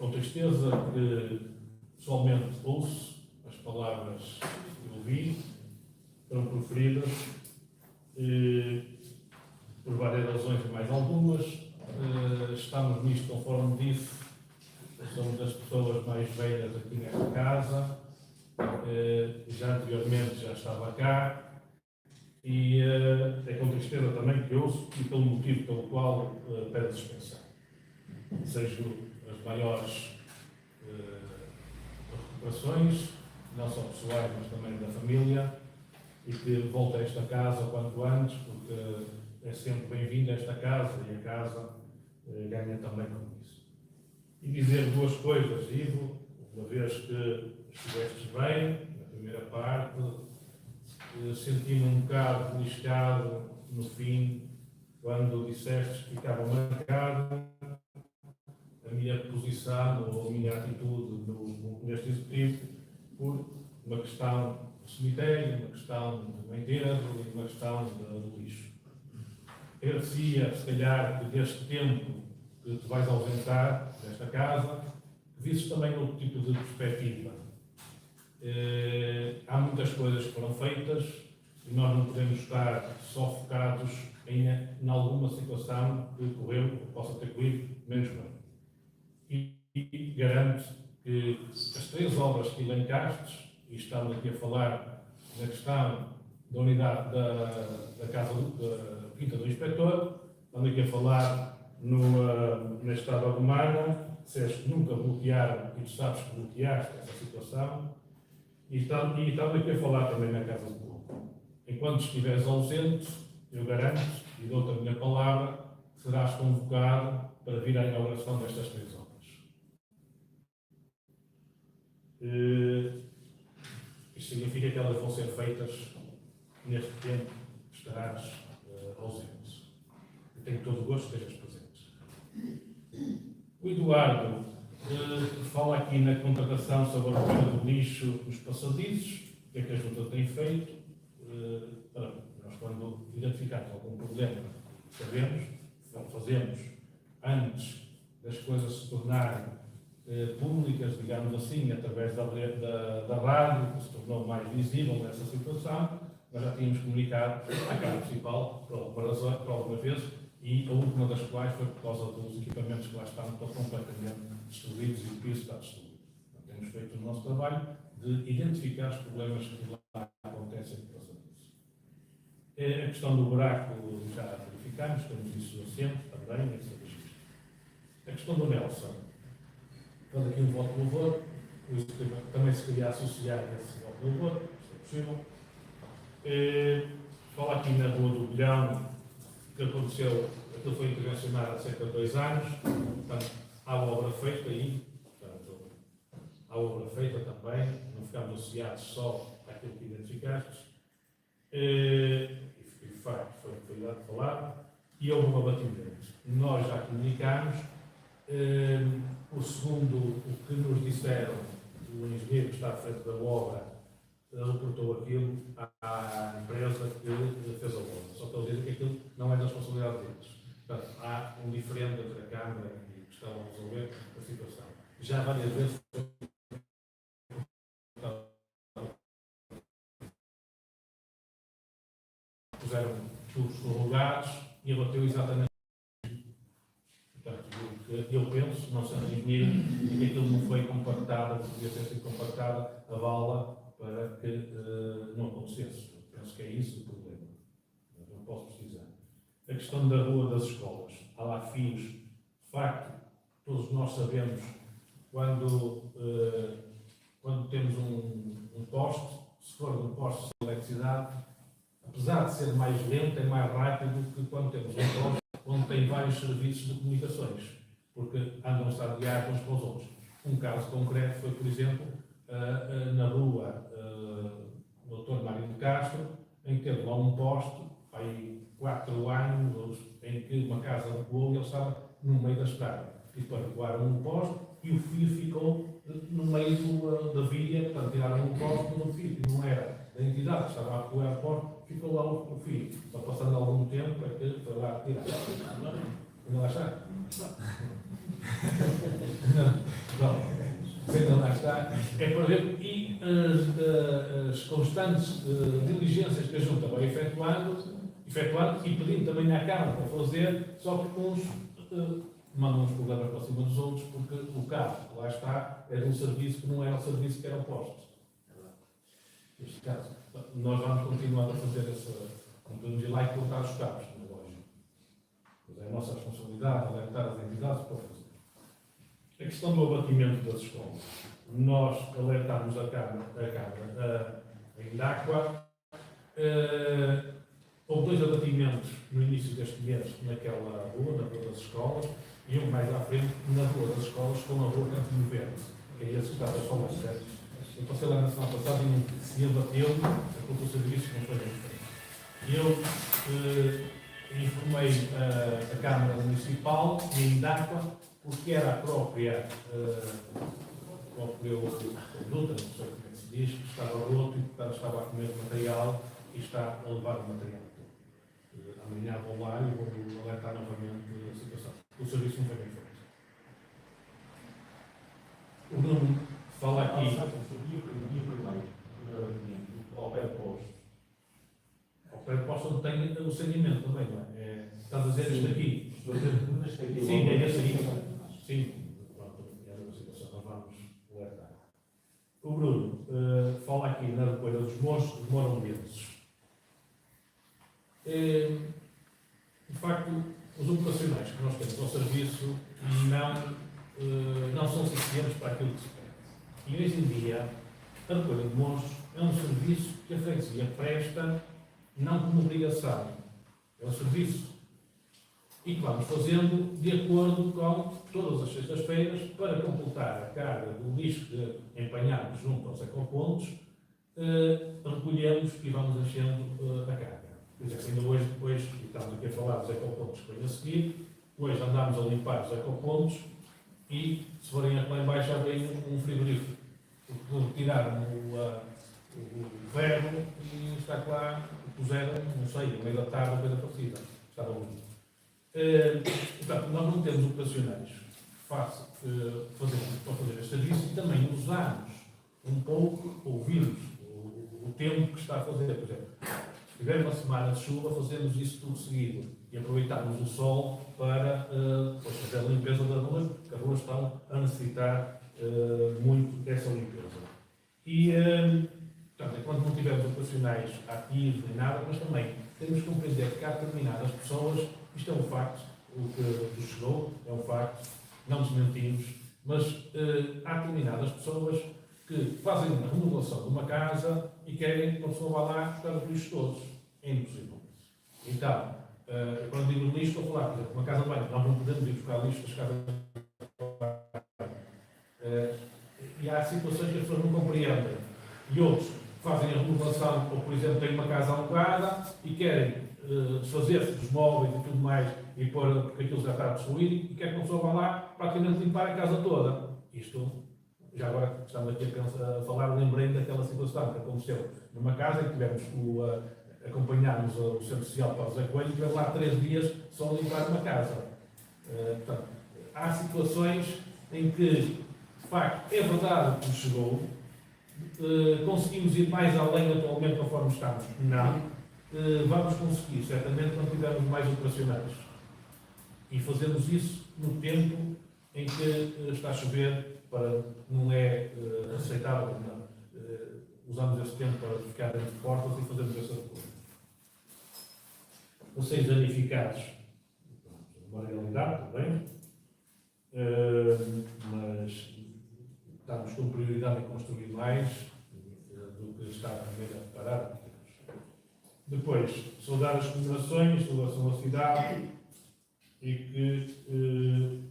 com tristeza que pessoalmente ouço as palavras que ouvi, foram proferidas por várias razões e mais algumas. Estamos nisto, conforme disse, somos das pessoas mais velhas aqui nesta casa, já anteriormente já estava cá, e é com tristeza também que ouço e pelo motivo pelo qual peço dispensão. Desejo as maiores recuperações, não só pessoais, mas também da família, e que volte a esta casa o quanto antes, porque é sempre bem-vindo a esta casa e a casa ganha também com isso. E dizer duas coisas, Ivo, uma vez que estiveste bem, na primeira parte, senti-me um bocado beliscado no fim, quando disseste que ficava marcado a minha posição ou a minha atitude neste executivo por uma questão do cemitério, uma questão do enterro e uma questão do lixo. Agradecia, se calhar, que deste tempo que te vais ausentar desta casa, que visses também outro tipo de perspectiva. Há muitas coisas que foram feitas e nós não podemos estar só focados em alguma situação que ocorreu ou possa ter corrido menos bem. E garanto que as 3 obras que elencaste, e estamos aqui a falar na questão da unidade da Casa da Quinta do Inspetor, estamos aqui a falar na Estrada Romana, disseste que nunca bloquearam, e tu sabes que bloqueaste essa situação, e estamos aqui a falar também na Casa do Povo. Enquanto estiveres ausente, eu garanto, e dou-te a minha palavra, que serás convocado para vir à inauguração destas 3 obras. Isto significa que elas vão ser feitas neste tempo que estarás ausente. Eu tenho todo o gosto que estejas presente. O Eduardo fala aqui na contratação sobre a recolha do lixo nos passadizos, o que é que a Junta tem feito. Nós, quando identificamos algum problema, sabemos, fazemos antes das coisas se tornarem públicas, digamos assim, através da rádio, que se tornou mais visível nessa situação. Nós já tínhamos comunicado à Câmara Municipal por alguma vez, e a última das quais foi por causa dos equipamentos que lá estavam completamente destruídos e o piso está destruído. Então, temos feito o nosso trabalho de identificar os problemas que lá acontecem por causa disso. A questão do buraco já verificamos, temos isso assente também, esse registro. A questão do Nelson, quando aqui um voto de louvor, também se queria associar a esse voto de louvor, se é possível. Fala aqui na Rua do Bilhão, que aconteceu, aquilo foi intervencionado há cerca de 2 anos, portanto, há obra feita aí, portanto, há obra feita também, não ficamos associados só àquilo que identificaste, e de facto foi dado de falar, e houve um abatimento. Nós já comunicámos, o segundo, o que nos disseram, o engenheiro que está à frente da obra, reportou aquilo à empresa que fez a obra. Só que ele diz que aquilo não é da responsabilidade deles. Portanto, há um diferente entre a Câmara e que estão a resolver a situação. Já várias vezes puseram tubos prorrogados e abateu exatamente. Portanto, eu penso, não sendo engenheiro, que aquilo não foi compactado, podia ter sido compactada a bala para que não acontecesse. Eu penso que é isso o problema. Mas não posso precisar. A questão da rua das escolas. Há lá fios. De facto, todos nós sabemos quando temos um poste, se for um poste de eletricidade, apesar de ser mais lento, é mais rápido que quando temos um poste onde tem vários serviços de comunicações, porque andam-se a guiar uns para os outros. Um caso concreto foi, por exemplo, na rua Dr. Mário de Castro, em que teve lá um poste, há 4 anos, em que uma casa recuou e ele estava no meio da estrada. E depois recuaram um poste e o fio ficou no meio da via, portanto tiraram um poste do fio, que não era da entidade que estava a recuar o poste, ficou lá o fio. Só passando algum tempo é que foi lá tirar. Não achar? Não é para ver, e as constantes diligências que a Junta vai efetuando e pedindo também à Câmara para fazer, só que uns mandam os problemas para cima dos outros, porque o carro que lá está é de um serviço que não era o serviço que era posto. Neste caso, nós vamos continuar a fazer essa, não podemos ir lá e colocar os carros, não é lógico. Mas é a nossa responsabilidade alertar as entidades para fazer. A questão do abatimento das escolas. Nós alertámos a Câmara em Indáqua. Houve 2 abatimentos no início deste mês naquela rua, na Rua das Escolas, e um mais à frente na Rua das Escolas com a Rua Canto do Verde, que é esse que está a falar, certo? Eu passei lá na semana passada e abateu porque o serviço não foi bem feito. Eu informei a Câmara Municipal em Indáqua, porque era a própria conduta, não sei como é que se diz, que estava roto e estava a comer material e está a levar o material. Amanhã vou lá e vou alertar novamente a situação. O serviço não foi bem feito. O Bruno fala aqui. Ao pé do posto. Ao pé do posto onde tem o saneamento também, não é? Estás a dizer isto aqui? Sim, é esse aí. Sim. Pronto, é uma situação que nós vamos alertar. O Bruno fala aqui na recolha dos moronenses. De facto, os operacionais que nós temos ao serviço não são suficientes para aquilo que se pede. E hoje em dia, a recolha de monstros é um serviço que a freguesia presta não como obrigação. É um serviço e que vamos fazendo de acordo com todas as sextas-feiras para completar a carga do lixo que empanhamos junto aos ecopontos, recolhemos e vamos enchendo a carga. Por exemplo, ainda hoje, depois, e estamos aqui a falar dos ecopontos que vêm a seguir, hoje andámos a limpar os ecopontos e, se forem lá em baixo, já vem um frigorífico. Porque tiraram o ferro e está lá, puseram, não sei, a meio da tarde, a coisa parecida. Estava longe. Portanto, nós não temos operacionais para fazer este serviço e também usamos um pouco, ouvimos o tempo que está a fazer. Por exemplo, se tiver uma semana de chuva, fazemos isso tudo seguido e aproveitamos o sol para fazer a limpeza das ruas, porque as ruas estão a necessitar muito dessa limpeza. E, portanto, enquanto não tivermos operacionais ativos nem nada, mas também temos que compreender que há determinadas pessoas, isto é um facto, o que nos chegou é um facto, não desmentimos, mas há determinadas pessoas que fazem a remodelação de uma casa e querem que uma pessoa vá lá buscar os lixos todos. É impossível. Então, quando digo lixo, estou a falar, por exemplo, uma casa de banho, nós não podemos ir buscar lixo das casas de banho. E há situações que as pessoas não compreendem. E outros fazem a remodelação, ou por exemplo, têm uma casa alugada e querem desfazer-se dos móveis e tudo mais, e pôr, porque aquilo já está destruído, e quer que uma pessoa vá lá praticamente limpar a casa toda. Isto, já agora estamos aqui a falar, lembrei daquela situação que aconteceu numa casa em que tivemos acompanhámos o Centro Social para o Zé Coelho e tivemos lá 3 dias só a limpar uma casa. Portanto, há situações em que, de facto, é verdade que nos chegou, conseguimos ir mais além atualmente conforme estamos? Não. Vamos conseguir, certamente, quando tivermos mais operacionais. E fazemos isso no tempo em que está a chover, não é aceitável, não. Usamos esse tempo para ficar dentro de portas e fazemos essa coisa. Vocês danificados, uma realidade também, mas estamos com prioridade em construir mais do que está primeiro a preparar. Depois, saudar as comemorações, saudação à cidade e que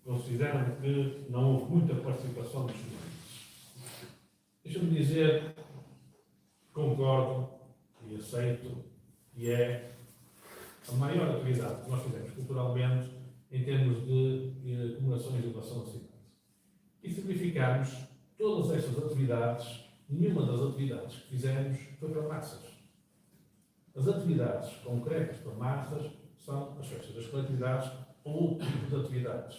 consideram que não houve muita participação dos estudantes. Deixa-me dizer, concordo e aceito, que é a maior atividade que nós fizemos culturalmente em termos de comemorações de elevação da cidade. E se verificarmos todas estas atividades, nenhuma das atividades que fizemos foi para massas. As atividades concretas para massas são as festas das coletividades ou outro tipo de atividades.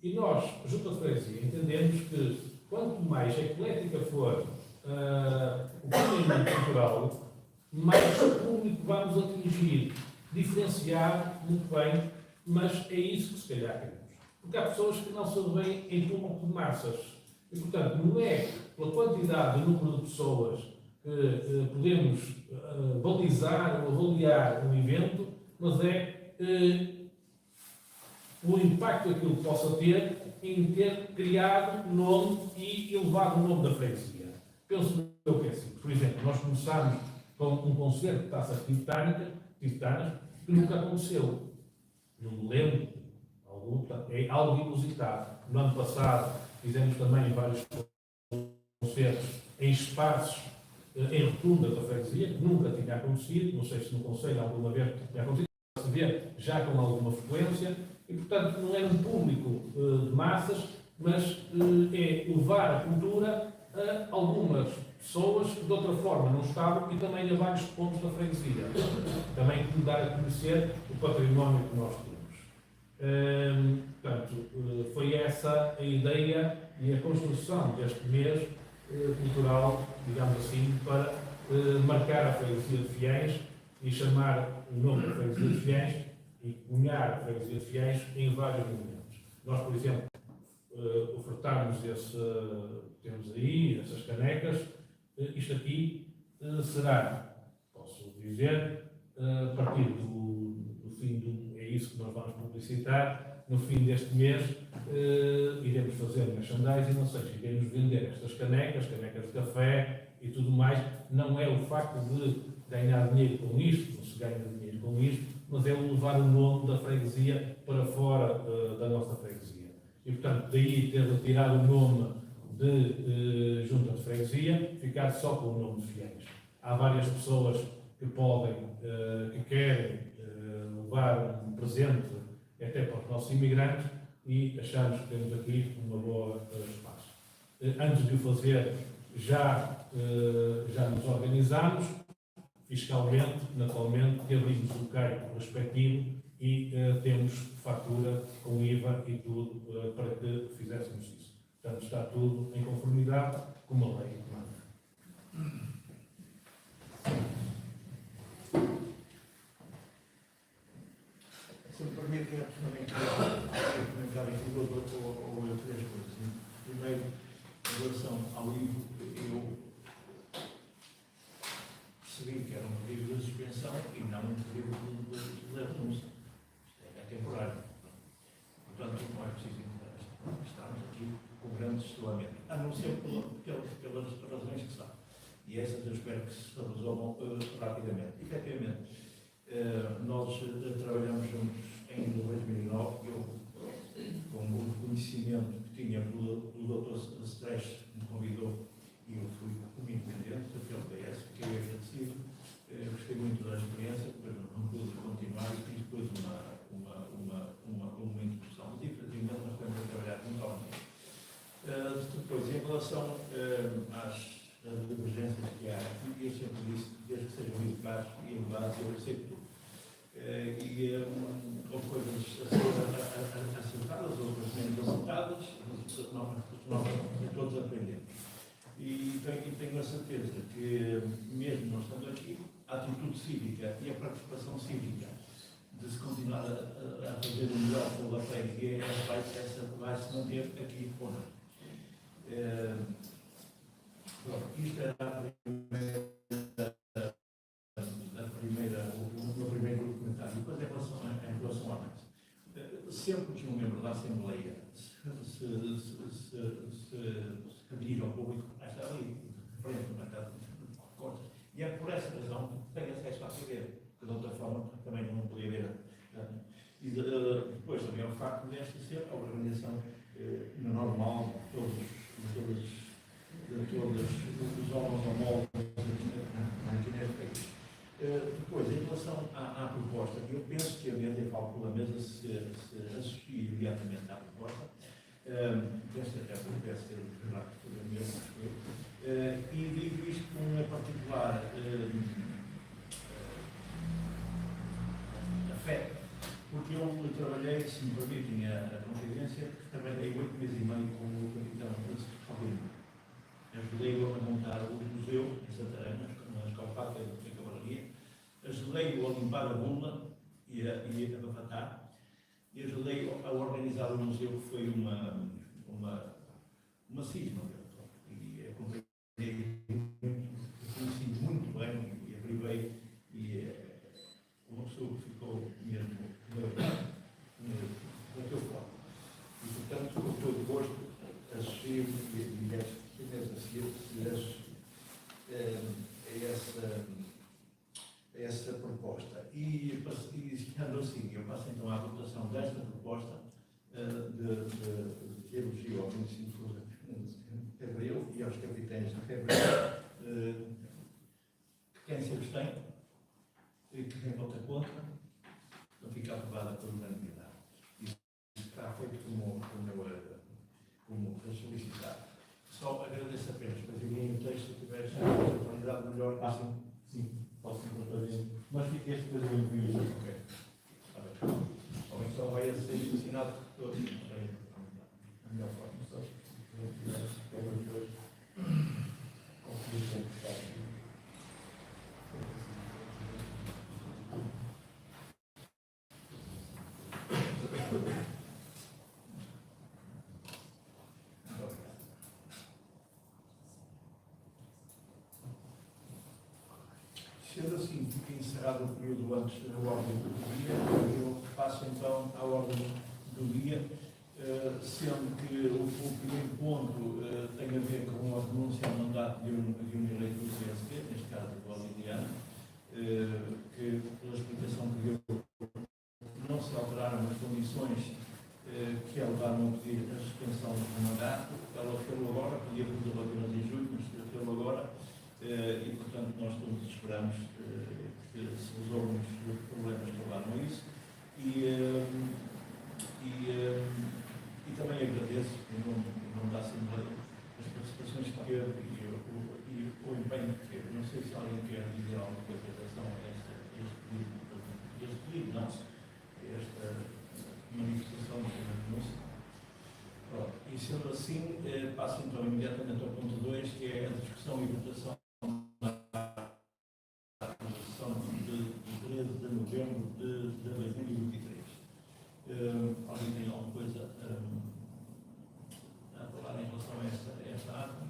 E nós, junto à freguesia, entendemos que quanto mais eclética for o planeamento cultural, mais público vamos atingir, diferenciar muito bem, mas é isso que se calhar queremos. Porque há pessoas que não se veem em público de massas. E, portanto, não é pela quantidade de número de pessoas que podemos balizar ou avaliar um evento, mas é o impacto que aquilo possa ter em ter criado nome e elevado o nome da freguesia. Penso eu que é assim. Por exemplo, nós começámos com um concerto de taças tibetanas que nunca aconteceu. Não me lembro, é algo inusitado. No ano passado fizemos também vários concertos em espaços em rotunda da freguesia, que nunca tinha acontecido, não sei se no Conselho alguma vez tinha acontecido, se vê já com alguma frequência, e portanto não é um público de massas, mas é levar a cultura a algumas pessoas que de outra forma não estavam e também a vários pontos da freguesia. Também dar a conhecer o património que nós temos. Portanto, foi essa a ideia e a construção deste mês cultural, digamos assim, para marcar a freguesia de Fiéis e chamar o nome da freguesia de Fiéis e cunhar a freguesia de Fiéis em vários momentos. Nós, por exemplo, ofertámos temos aí essas canecas. Isto aqui será, posso dizer, a partir do fim é isso que nós vamos publicitar, no fim deste mês iremos fazer merchandising, ou seja, iremos vender estas canecas de café e tudo mais. Não é o facto de ganhar dinheiro com isto, não se ganha dinheiro com isto, mas é levar o nome da freguesia para fora da nossa freguesia. E, portanto, daí ter retirado o nome de junta de freguesia, ficar só com o nome de Fiéis. Há várias pessoas que podem, que querem levar um presente até para os nossos imigrantes e achamos que temos aqui uma boa espaço. Antes de o fazer, já nos organizamos fiscalmente, naturalmente, que abrimos o CAI respectivo e temos fatura com IVA e tudo para que fizéssemos isso. Portanto, está tudo em conformidade com a lei que manda. Se me permite, eu também queria comentar aqui ou três coisas. Primeiro, em relação ao livro, eu percebi que era um pedido de suspensão e não um pedido de renúncia. É temporário. Portanto, não é preciso estarmos aqui com grande isolamento, a não ser pelas razões que são. E essas eu espero que se resolvam rapidamente. Efetivamente, nós trabalhamos juntos em 2009, eu, com o conhecimento que tinha pelo Dr. Stress, me convidou e eu fui como independente, pelo PS, fiquei agradecido, gostei muito da experiência, depois não pude continuar e fiz depois uma introdução, mas infelizmente nós estamos a trabalhar mentalmente. Depois, em relação às divergências que há aqui, eu sempre disse que desde que sejam educados e elevados, eu aceito tudo. Houve coisas acertadas, outras menos acertadas, nós todos aprendemos. E tenho a certeza que, mesmo nós estando aqui, a atitude cívica e a participação cívica de se continuar a fazer o melhor pela freguesia, essa vai se manter aqui connosco. Isto era o primeiro comentário. Depois, em relação à mesa, sempre que um membro da Assembleia se pedir ao público, está ali, frente ao mercado de contas, e é por essa razão que tem acesso à CD, que de outra forma também não podia ver. E depois também é o facto desta ser a organização normal de todos os órgãos homólogos aqui neste país. Depois, em relação à proposta, eu penso que a mesa, eu falo pela mesa, se assistir imediatamente à proposta, desta época, deve ser o Renato mesmo, e digo isto com uma particular afeto, porque eu trabalhei trabalhei, se me permitem a confidência, trabalhei 8 meses e meio com o capitão Francisco Paulino. Ajudei-o a montar o museu em Santarém, na Escola Fábrica de Cavalaria. Ajudei-o a limpar a bunda e a bafatar. E ajudei-o a organizar o museu, que foi uma cisma. E acompanhei, conheci muito bem e abriguei, e uma pessoa que ficou mesmo bateu fora. E, portanto, com todo gosto, associei a essa proposta. E ficando assim, eu passo então à votação desta proposta de elogio ao município de Febril e aos capitães de Febril. Quem se abstém, quem vota contra, não fica aprovada por unanimidade. Isso está feito como solicitado. Só agradeço apenas para virem o texto, se tiver a oportunidade melhor. Sim, posso fazer. Mas fica este depois eu envio. Ok. Está bem. Ou então vai a ser ensinado por todos. A melhor forma. Sendo assim, fica encerrado o período antes da ordem do dia, eu passo então à ordem do dia, sendo que o primeiro ponto tem a ver com a renúncia ao mandato de um eleito do CSP, neste caso do Valdiano, que, pela explicação que deu, não se alteraram as condições que a levaram a pedir a suspensão do mandato. Ela fez-o agora, podia fazer apenas em julho, mas fez-o agora. E, portanto, nós todos esperamos que se resolvam os problemas que levaram a isso. E também agradeço, em nome da Assembleia, as participações que teve e o empenho que teve. Não sei se alguém quer dizer alguma coisa em relação a este pedido nosso, esta manifestação de renúncia. E sendo assim, passo então imediatamente ao ponto 2, que é a discussão e votação de 13 de novembro de 2023. Alguém tem alguma coisa a falar em relação a esta ata?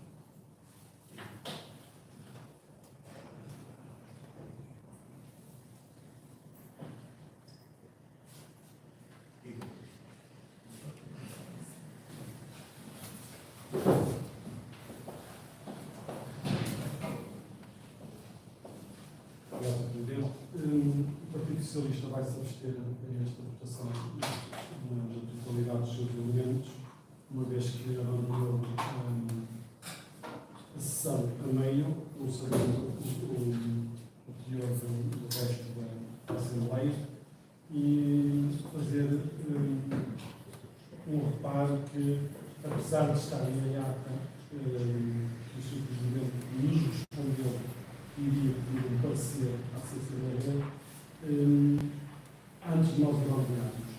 O Partido Socialista vai se abster a esta votação na totalidade dos seus elementos, uma vez que abandonou a sessão a meio, ou sabendo o teor do resto da Assembleia, e fazer um reparo que, apesar de estar em ata, o Sr. Presidente nos respondeu que iria pedir um parecer à CCDR antes de nós abandonarmos.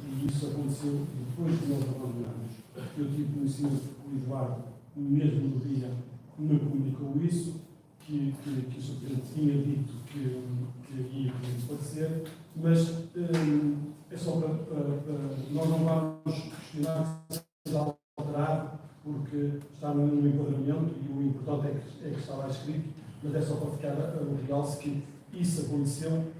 E isso aconteceu depois de nós abandonarmos. Eu tive conhecimento que o Eduardo, mesmo no dia, me comunicou isso, que o Sr. Presidente tinha dito que ia pedir um parecer, mas é só para nós não vamos questionar se é alterado, porque está no enquadramento e o importante é que está lá escrito, mas é só para ficar o realce que isso aconteceu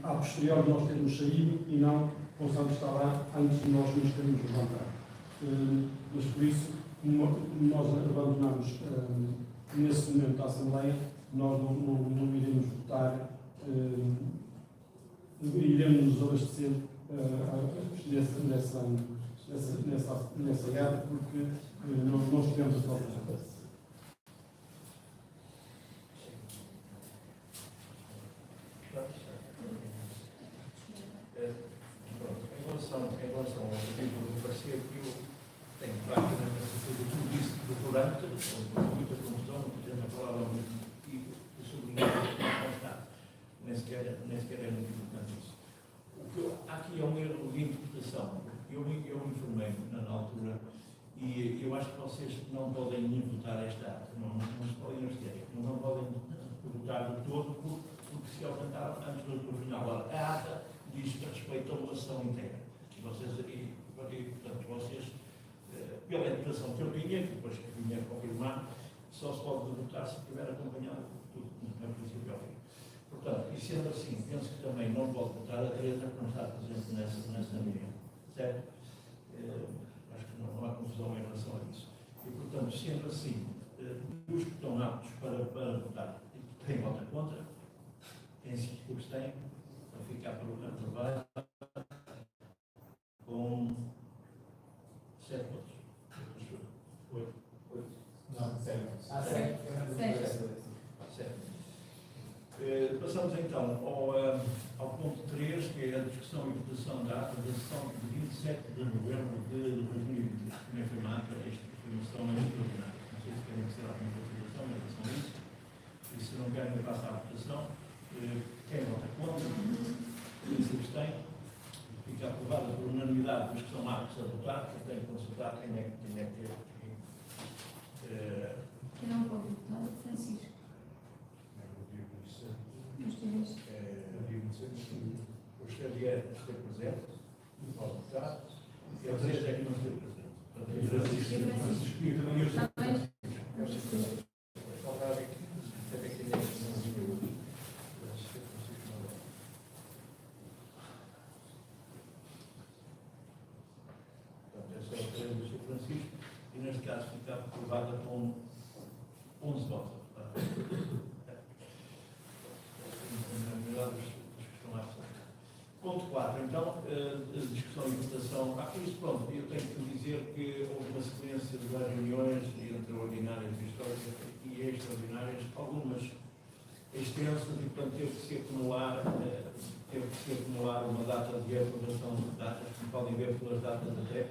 a posterior de nós termos saído e não constante estar lá antes de nós nos termos levantado. Mas por isso, nós abandonamos nesse momento a Assembleia, nós não iremos votar, iremos nos abastecer nessa guerra, porque não estivemos a falar. Em relação ao pedido do parecer, eu tenho praticamente a certeza de tudo isso durante, com muita confusão, tendo a palavra ao mesmo motivo, e sublinhar que não está. Nem sequer é muito importante isso. O que eu acho aqui é um erro de interpretação. Eu informei na altura e eu acho que vocês não podem nem votar esta ata, não se podem abster, não podem votar de todo, porque se aumentaram antes do final. Agora, a ata diz respeito à votação inteira. E vocês, portanto, vocês, pela interpretação que eu tinha, que depois que vinha confirmar, só se pode votar se tiver acompanhado tudo, no princípio ao fim. Portanto, e sendo assim, penso que também não pode votar a Teresa, que não está presente nessa reunião. Certo? Acho que não há confusão em relação a isso. E, portanto, sendo assim, os que estão aptos para votar, quem vota contra, quem se abstém, para ficar aprovado, com 7 votos. 8. Não, sério. Certo. Passamos então ao ponto 3, que é a discussão e votação da ata da sessão de 27 de novembro de 2020. Também foi uma ata, esta foi uma sessão extraordinária. Não sei se querem fazer alguma consideração em relação a isso. E se não querem, eu passo à votação. Quem vota contra? Quem se abstém? Fica aprovada por unanimidade dos que são aptos a votar, que têm que consultar quem é que Quem não pode votar, Francisco. O Xavier esteve presente, não pode votar, e a Teresa é que não esteve presente. Francisco e também eu portanto, é só a Teresa e o Sr. Francisco, e neste caso fica aprovada com 11 votos. Ponto 4, então, discussão e votação. Isto pronto, eu tenho que dizer que houve uma sequência de várias reuniões entre ordinárias e históricas e extraordinárias, algumas extensas, e portanto teve que se acumular uma data de aprovação de datas, como podem ver pelas datas até,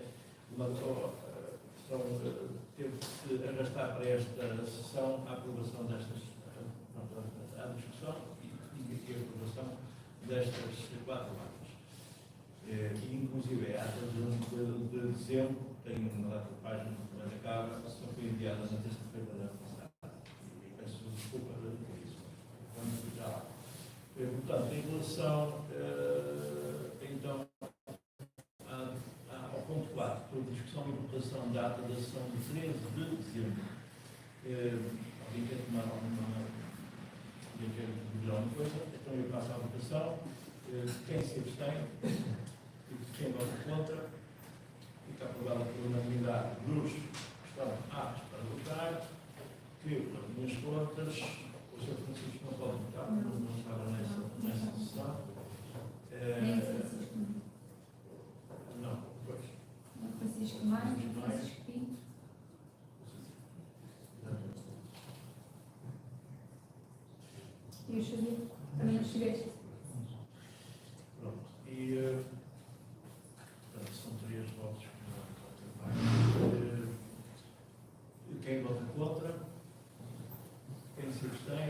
teve que se arrastar para esta sessão a aprovação destas, a discussão e a aprovação destas 4 datas. E, inclusive, a ata de dezembro tem uma data de página que acaba, só foi enviada na terça-feira passada. E peço desculpa por isso. Vamos já lá. Portanto, em relação então, ao ponto 4, a discussão e votação da ata da sessão de 13 de dezembro. Alguém quer tomar alguma coisa? Então eu passo à votação. Quem se abstém? Quem vota contra? Fica aprovado por unanimidade dos que estão aptos para votar, que, pelas minhas contas, o Sr. Francisco não pode votar, não estava nessa sessão. Nem Francisco. Não, pois. Francisco Maia, Francisco Pinto. E o Xavier? Também não estiveste? Pronto. E portanto, são 3 votos que não votam. Quem vota contra? Quem se abstém?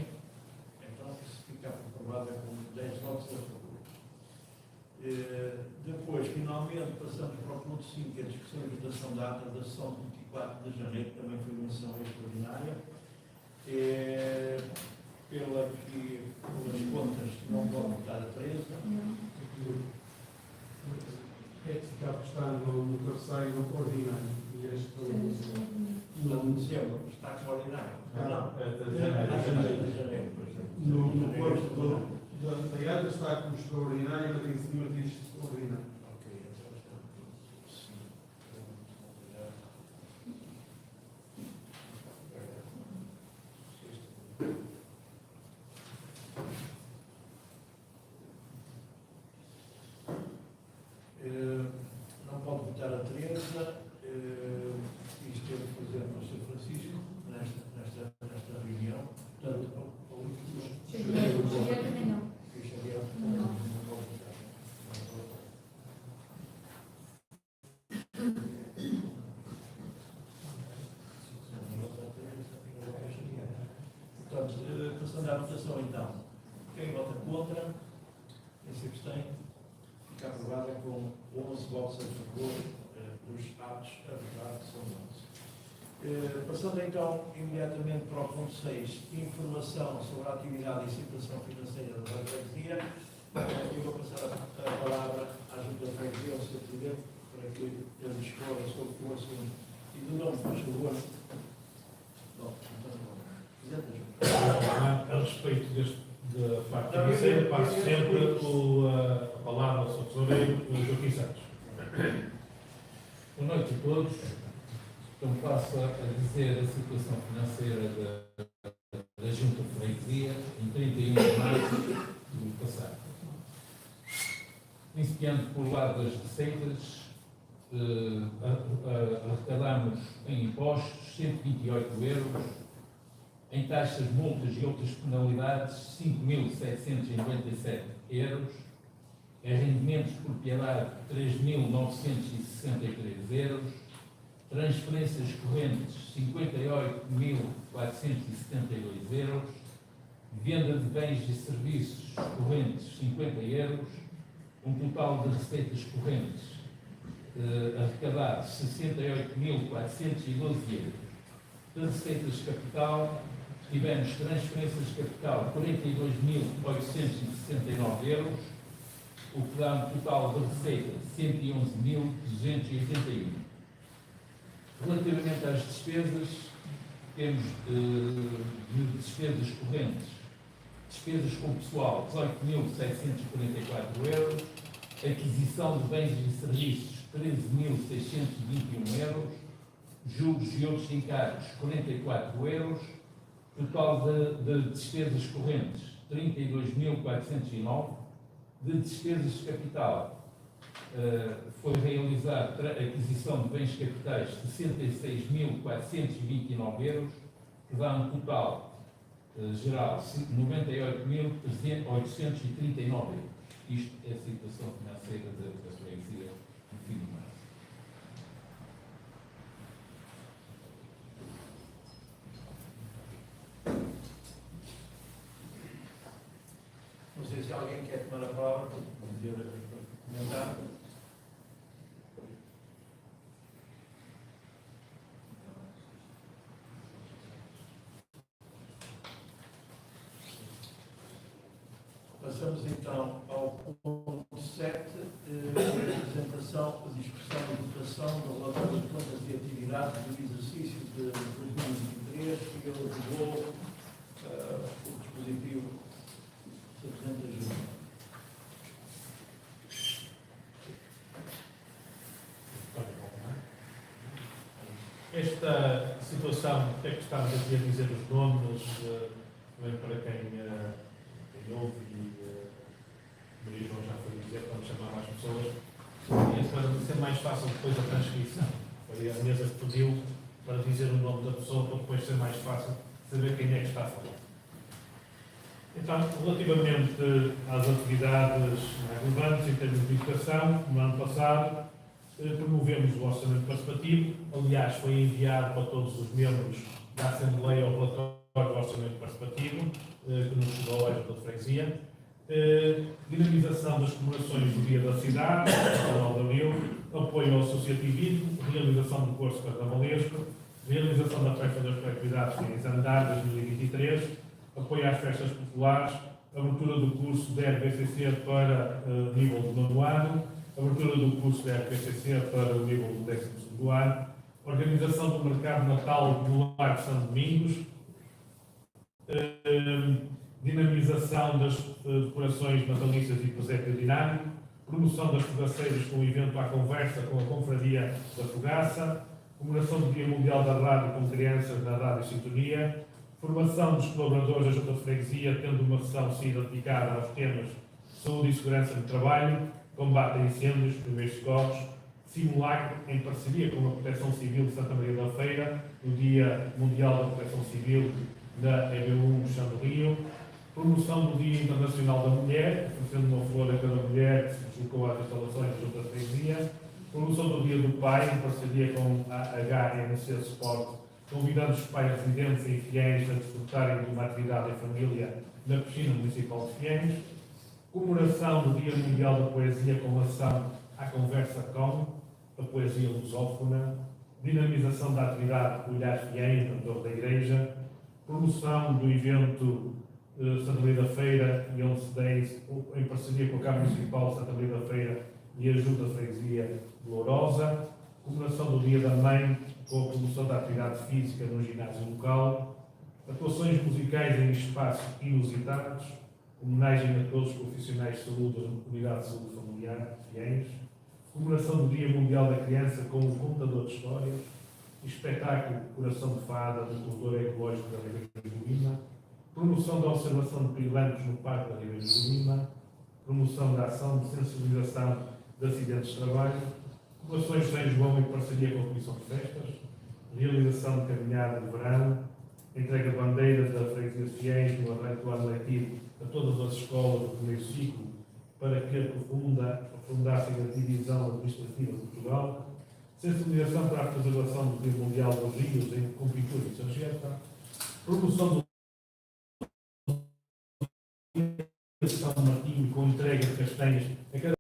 Então, se fica aprovada com 10 votos a favor. Depois, finalmente, passamos para o ponto 5, que é a discussão e votação da ata da sessão de 24 de janeiro, que também foi uma sessão extraordinária. Pelas contas, não pode votar a Teresa. É que fica apostado no terceiro e no ordinário. E este Não dezembro, está extraordinário. Não, é de janeiro. no corpo da ata está como extraordinário, mas em cima diz ordinário. Ok, então está. Não pode votar a Teresa, e esteve presente o Sr. Francisco nesta reunião. Portanto, ao último. Xavier também não. E o Xavier Não. não pode votar. Portanto, passando à votação então. Quem vota contra? Quem se abstém? Fica aprovada com 11 votos a favor dos atos, a verdade são 11. Passando então imediatamente para o ponto 6, informação sobre a atividade e situação financeira da freguesia, eu vou passar a palavra à Junta da Freguesia, ao Sr. Presidente, para que ele explore sobre o assunto. E do nome, por favor. Bom, então, Presidente. A respeito da parte financeira, passo sempre a palavra ao Sr. Tesoureiro, Joaquim Santos. Boa noite a todos. Então passo a dizer a situação financeira da Junta de Freguesia em 31 de março do passado. Iniciando por lado das receitas, arrecadamos em impostos 128 euros, em taxas, multas e outras penalidades 5.797 euros, em rendimentos de propriedade 3.963 euros, transferências correntes 58.472 euros, venda de bens e serviços correntes 50 euros, um total de receitas correntes arrecadadas 68.412 euros. Das receitas de capital, tivemos transferências de capital 42.869 euros, o que dá um total de receita 111.281. Relativamente às despesas, temos de despesas correntes, despesas com o pessoal 18.744 euros, aquisição de bens e serviços 13.621 euros, juros e outros encargos 44 euros, total de despesas correntes 32.409, de despesas de capital foi realizada a aquisição de bens capitais 66.429 euros, que dá um total geral 98.839 euros. Isto é a situação financeira da freguesia no fim de março. Não sei se alguém quer tomar a palavra para poder comentar. Passamos então ao ponto 7, apresentação, discussão e votação do relatório de contas de atividade do exercício de 2023, que eu vou o dispositivo. Sr. Presidente da Junta. Esta situação, é que estamos aqui a dizer os nomes, também para quem ouve e o João já foi dizer, vamos chamar mais pessoas, e para ser mais fácil depois a transcrição. Foi a mesa que pediu para dizer o nome da pessoa, para depois ser mais fácil saber quem é que está a falar. Então, relativamente às atividades relevantes em termos de educação, no ano passado, promovemos o orçamento participativo. Aliás, foi enviado para todos os membros da Assembleia o relatório do orçamento participativo, que nos chegou à Junta de Freguesia. Dinamização das comemorações do Dia da Cidade, 19 de abril, apoio ao associativismo, realização do curso carnavalesco, realização da festa das coletividades em Zandar 2023, apoio às festas populares, abertura do curso da RBCC para nível do 9º ano, abertura do curso da RBCC para o nível do 12º ano, organização do mercado de Natal no Lar de São Domingos, dinamização das decorações natalícias e presépio dinâmico, promoção das fogaceiras com o evento à conversa com a Confraria da Fogaça, comemoração do Dia Mundial da Rádio com crianças na Rádio Sintonia, formação dos colaboradores da Junta de Freguesia, tendo uma sessão sido dedicada aos temas de saúde e segurança no trabalho, combate a incêndios, primeiros socorros, simulacro em parceria com a Proteção Civil de Santa Maria da Feira, no Dia Mundial da Proteção Civil da EB1 Chão do Rio, promoção do Dia Internacional da Mulher, oferecendo uma flor a cada mulher que se deslocou às instalações da Junta de Freguesia, promoção do Dia do Pai, em parceria com a HNC Sport, convidando os pais residentes e fiéis a desfrutarem de uma atividade em família na piscina municipal de Fiéis, comemoração do Dia Mundial da Poesia com ação à conversa com a poesia lusófona, dinamização da atividade Olhares Fiéis no entorno da Igreja, promoção do evento Santa Maria da Feira e 11-10, em parceria com a Câmara Municipal de Santa Maria da Feira e a Junta de Freguesia de Lourosa, comemoração do Dia da Mãe com a promoção da atividade física no ginásio local, atuações musicais em espaços inusitados, homenagem a todos os profissionais de saúde da Unidade de Saúde Familiar Fiéis, comemoração do Dia Mundial da Criança com um contador de histórias, espetáculo Coração de Fada do Corredor Ecológico da Ribeira do Lima, promoção da observação de pirilampos no Parque da Ribeira do Lima, promoção da ação de sensibilização de acidentes de trabalho, comemorações de São João em parceria com a Comissão de Festas, realização de caminhada de verão, entrega de bandeiras da Freguesia de Fiéis no arranque do ano letivo a todas as escolas do primeiro ciclo para que aprofundassem a divisão administrativa de Portugal, sensibilização para a preservação do Dia Mundial dos Rios em Compintura e Sargenta, promoção do São Martinho com entrega de castanhas a cada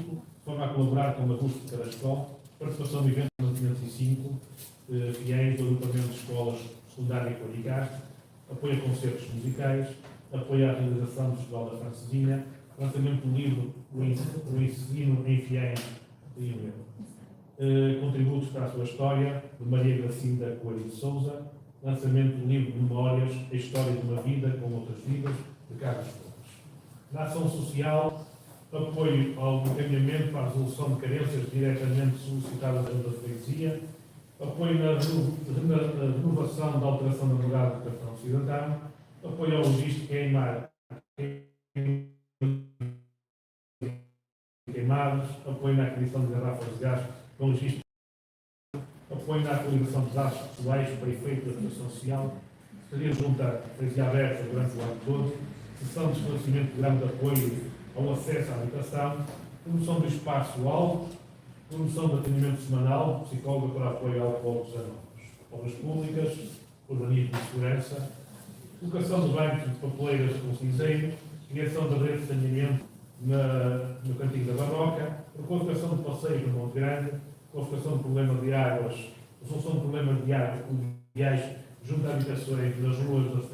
de forma a colaborar com a rústica da escola, participação no evento 505, Fiéis do agrupamento de escolas secundárias e qualificadas, apoio a concertos musicais, apoio à realização do Festival da Francesinha, lançamento do livro O Ensino em Fiéis e contributos para a sua história, de Maria Gracinda Coelho de Souza, lançamento do livro Memórias, a História de uma Vida com Outras Vidas, de Carlos Torres. Na ação social, apoio ao encaminhamento para a resolução de carências diretamente solicitadas da freguesia, apoio na renovação da alteração da morada do cartão cidadão, apoio ao logística queimados, apoio na aquisição de garrafas de gás com logística, apoio na atualização dos dados pessoais para efeito da proteção social, seria junta freguesia aberta durante o ano todo, sessão de esclarecimento de programa de apoio ao acesso à habitação, promoção do espaço alto, promoção de atendimento semanal, psicóloga para apoio ao alcoólicos anónimos, obras públicas, urbanismo e segurança, colocação de bancos de papeleiras com cinzeiro, criação da rede de saneamento no Cantinho da Barroca, colocação de passeios no Monte Grande, colocação de problemas de águas, resolução de problemas de águas pluviais junto a habitações nas ruas das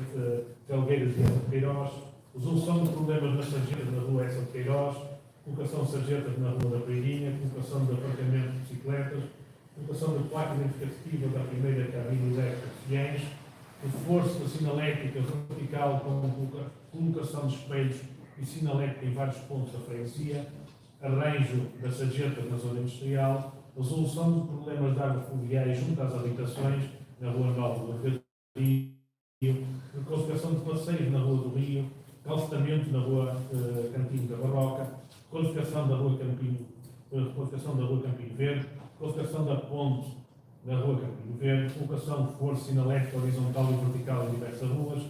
Felgueiras e Essa de Queiroz, resolução de problemas nas sarjetas na rua Essa de Queiroz, colocação de sarjetas na rua da Preirinha, colocação de apartamento de bicicletas, colocação de placa identificativa da primeira cabine elétrica de Fiéis, reforço da sinalética vertical com colocação de espelhos e sinalética em vários pontos da freguesia, arranjo das sarjetas na zona industrial, resolução de problemas de águas fluviais junto às habitações na Rua Nova do Rio, requalificação de passeios na Rua do Rio, calcetamento na Rua Cantinho da Barroca, qualificação da Rua Campinho Verde, qualificação da ponte na Rua Campinho Verde, colocação de força sinalética horizontal e vertical em diversas ruas,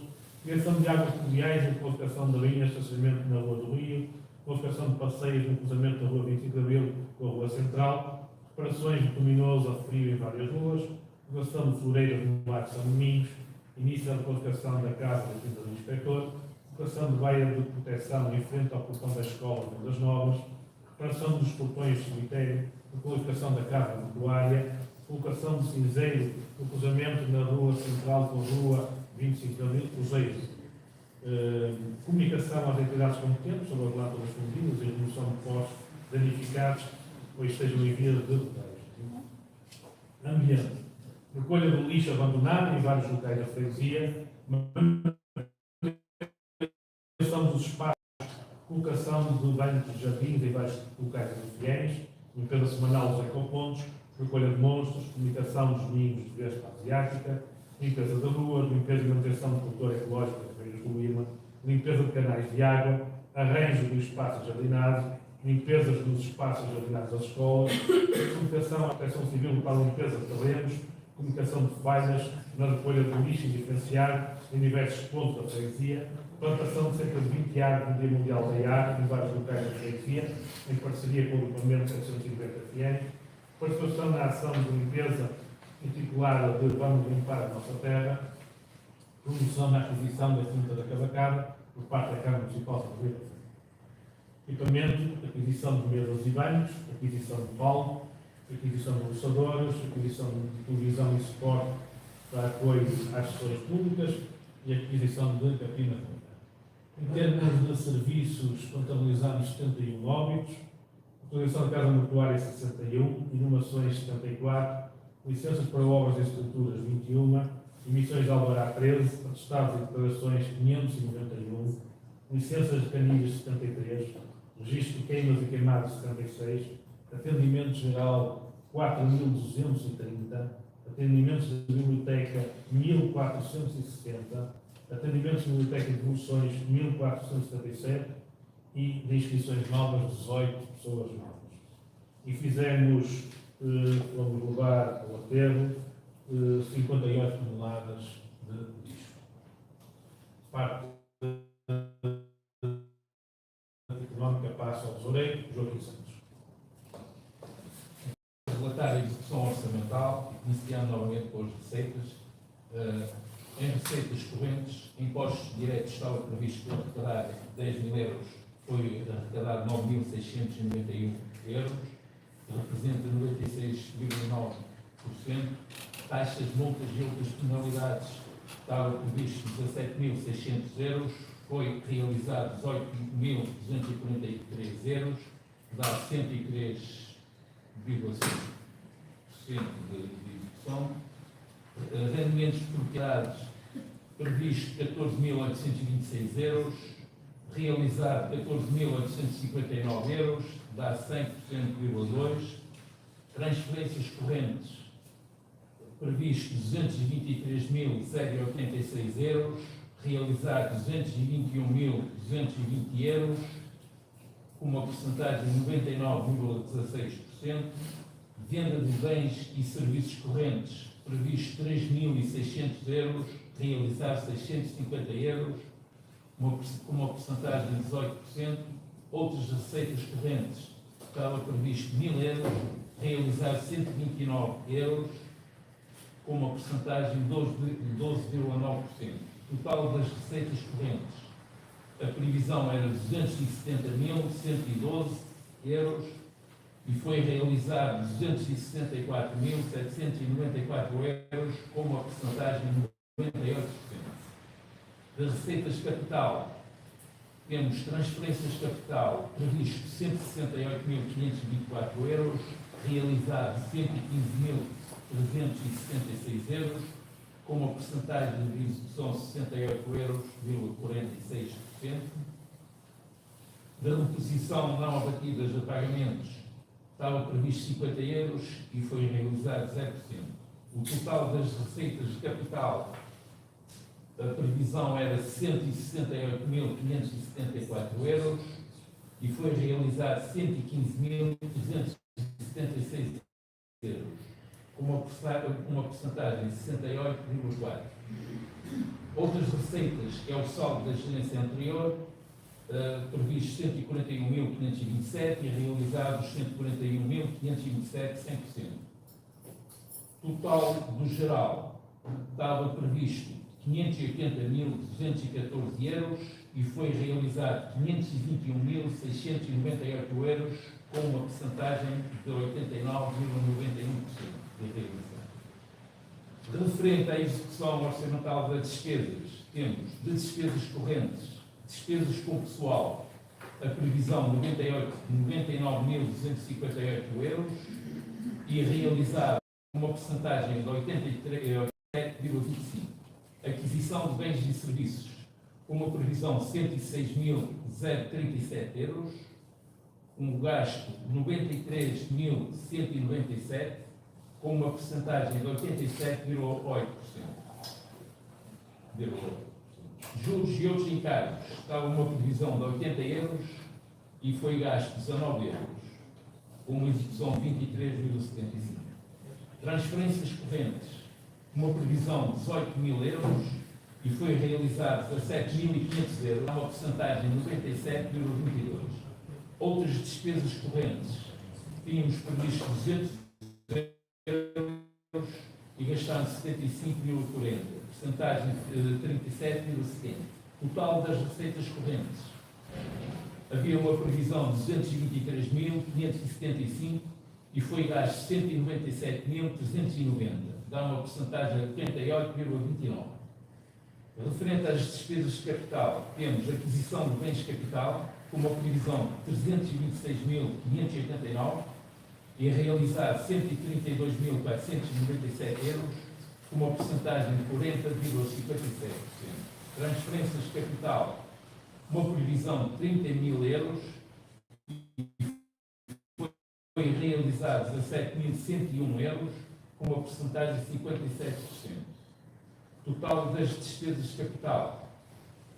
criação de águas fluviais e qualificação de linhas de estacionamento na Rua do Rio, qualificação de passeios no cruzamento da Rua 25 de Abril com a Rua Central, reparações de luminoso a frio em várias ruas, colocação de floreiras no Lar de São Domingos, início da qualificação da Casa da Quinta do Inspetor, colocação de baia de proteção em frente ao portão da escola de das Novas, reparação dos portões do cemitério, qualificação da Casa Mortuária, colocação de cinzeiro no cruzamento na Rua Central com a Rua 25 de Abril, Cruzeiro. Comunicação às entidades competentes sobre a relata das contínuas e remoção de postos danificados, pois estejam em via de detalhes. Ambiente. Recolha do lixo abandonado em vários locais da freguesia, manutenção dos espaços, colocação de bancos de jardins em vários locais de Fiéis, limpeza semanal dos ecopontos, recolha de monstros, comunicação dos ninhos de vespa asiática, limpeza de ruas, limpeza e manutenção do corredor ecológico das Feiras do Lima, limpeza de canais de água, arranjo do espaço jardinado, limpezas dos espaços jardinados das escolas, comunicação à Proteção Civil para a limpeza de terrenos, comunicação de falhas na recolha de lixo indiferenciado em diversos pontos da freguesia, plantação de cerca de 20 árvores no Dia Mundial da Árvore em vários locais da freguesia, em parceria com o agrupamento 750 Fiéis, participação na ação de limpeza intitulada de Vamos Limpar a Nossa Terra, promoção na aquisição da Quinta da Cavacada por parte da Câmara Municipal de Ribeira. equipamento, aquisição de mesas e banhos, aquisição de palco, aquisição de roçadores, aquisição de televisão e suporte para apoio às sessões públicas e aquisição de capina fundiária. Em termos de serviços, contabilizamos 71 óbitos, utilização de casa mortuária 61, inumações 74, licenças para obras e estruturas 21, emissões de alvará 13, atestados e declarações 591, licenças de canilhas 73, registro de queimas e queimados 76, atendimento geral 4.230, atendimentos de biblioteca 1.470, atendimentos de biblioteca de devoluções 1.477 e de inscrições novas 18 pessoas novas. E fizemos, vamos levar ao aterro, 58 toneladas de lixo. Parte económica passa ao tesoureiro Joaquim Santos. Relatar a execução orçamental, iniciando novamente com as receitas. Em receitas correntes, impostos diretos estava previsto arrecadar 10.000 euros, foi arrecadado 9.691 euros, representa 96,9%. Taxas, multas e outras penalidades estava previsto 17.600 euros, foi realizado 18.243 euros, dá 103,5% de execução. Rendimentos de propriedades previsto 14.826 euros, realizado 14.859 euros, dá 100,2%. Transferências correntes previsto 223.086 euros, realizado 221.220 euros, com uma porcentagem de 99,16%. Venda de bens e serviços correntes previsto 3.600 euros, realizar 650 euros, com uma porcentagem de 18%. Outras receitas correntes estava previsto 1.000 euros, realizar 129 euros, com uma porcentagem de 12,9%. Total das receitas correntes, a previsão era 270.112 euros e foi realizado 264.794 euros, com uma porcentagem de 98%. Das receitas capital, temos transferências de capital previsto 168.524 euros, realizado 115.366 euros, com uma porcentagem de execução de 68,46%. Da reposição não abatidas a pagamentos, estava previsto 50 euros e foi realizado 0%. O total das receitas de capital, a previsão era 168.574 euros e foi realizado 115.376 euros, com uma porcentagem de 68,4%. Outras receitas, que é o saldo da gerência anterior, previsto 141.527 e realizados 141.527, 100%. Total do geral, estava previsto 580.214 euros e foi realizado 521.698 euros, com uma porcentagem de 89,91% de realização. Referente à execução orçamental das despesas, temos de despesas correntes, despesas com pessoal, a previsão de 99.258 euros e realizado uma porcentagem de 83,25%. Aquisição de bens e serviços, com uma previsão de 106.037 euros, um gasto de 93.197, com uma porcentagem de 87,8%. Juros e outros encargos, estava uma previsão de 80 euros e foi gasto 19 euros, com uma execução de 23,75. Transferências correntes, uma previsão de 18.000 euros e foi realizado 17.500 euros, uma porcentagem de 97,22%. Outras despesas correntes, tínhamos previsto 200 euros e gastámos 75,40, porcentagem de 37,70%. Total das receitas correntes, havia uma previsão de 223.575 e foi gasto 197.390, dá uma porcentagem de 88,29%. Referente às despesas de capital, temos aquisição de bens de capital, com uma previsão de 326.589 e a realizar 132.497 euros, com uma porcentagem de 40,57%. Transferências de capital, uma previsão de 30.000 euros e foi realizar 17.101 euros, com uma porcentagem de 57%. Total das despesas de capital,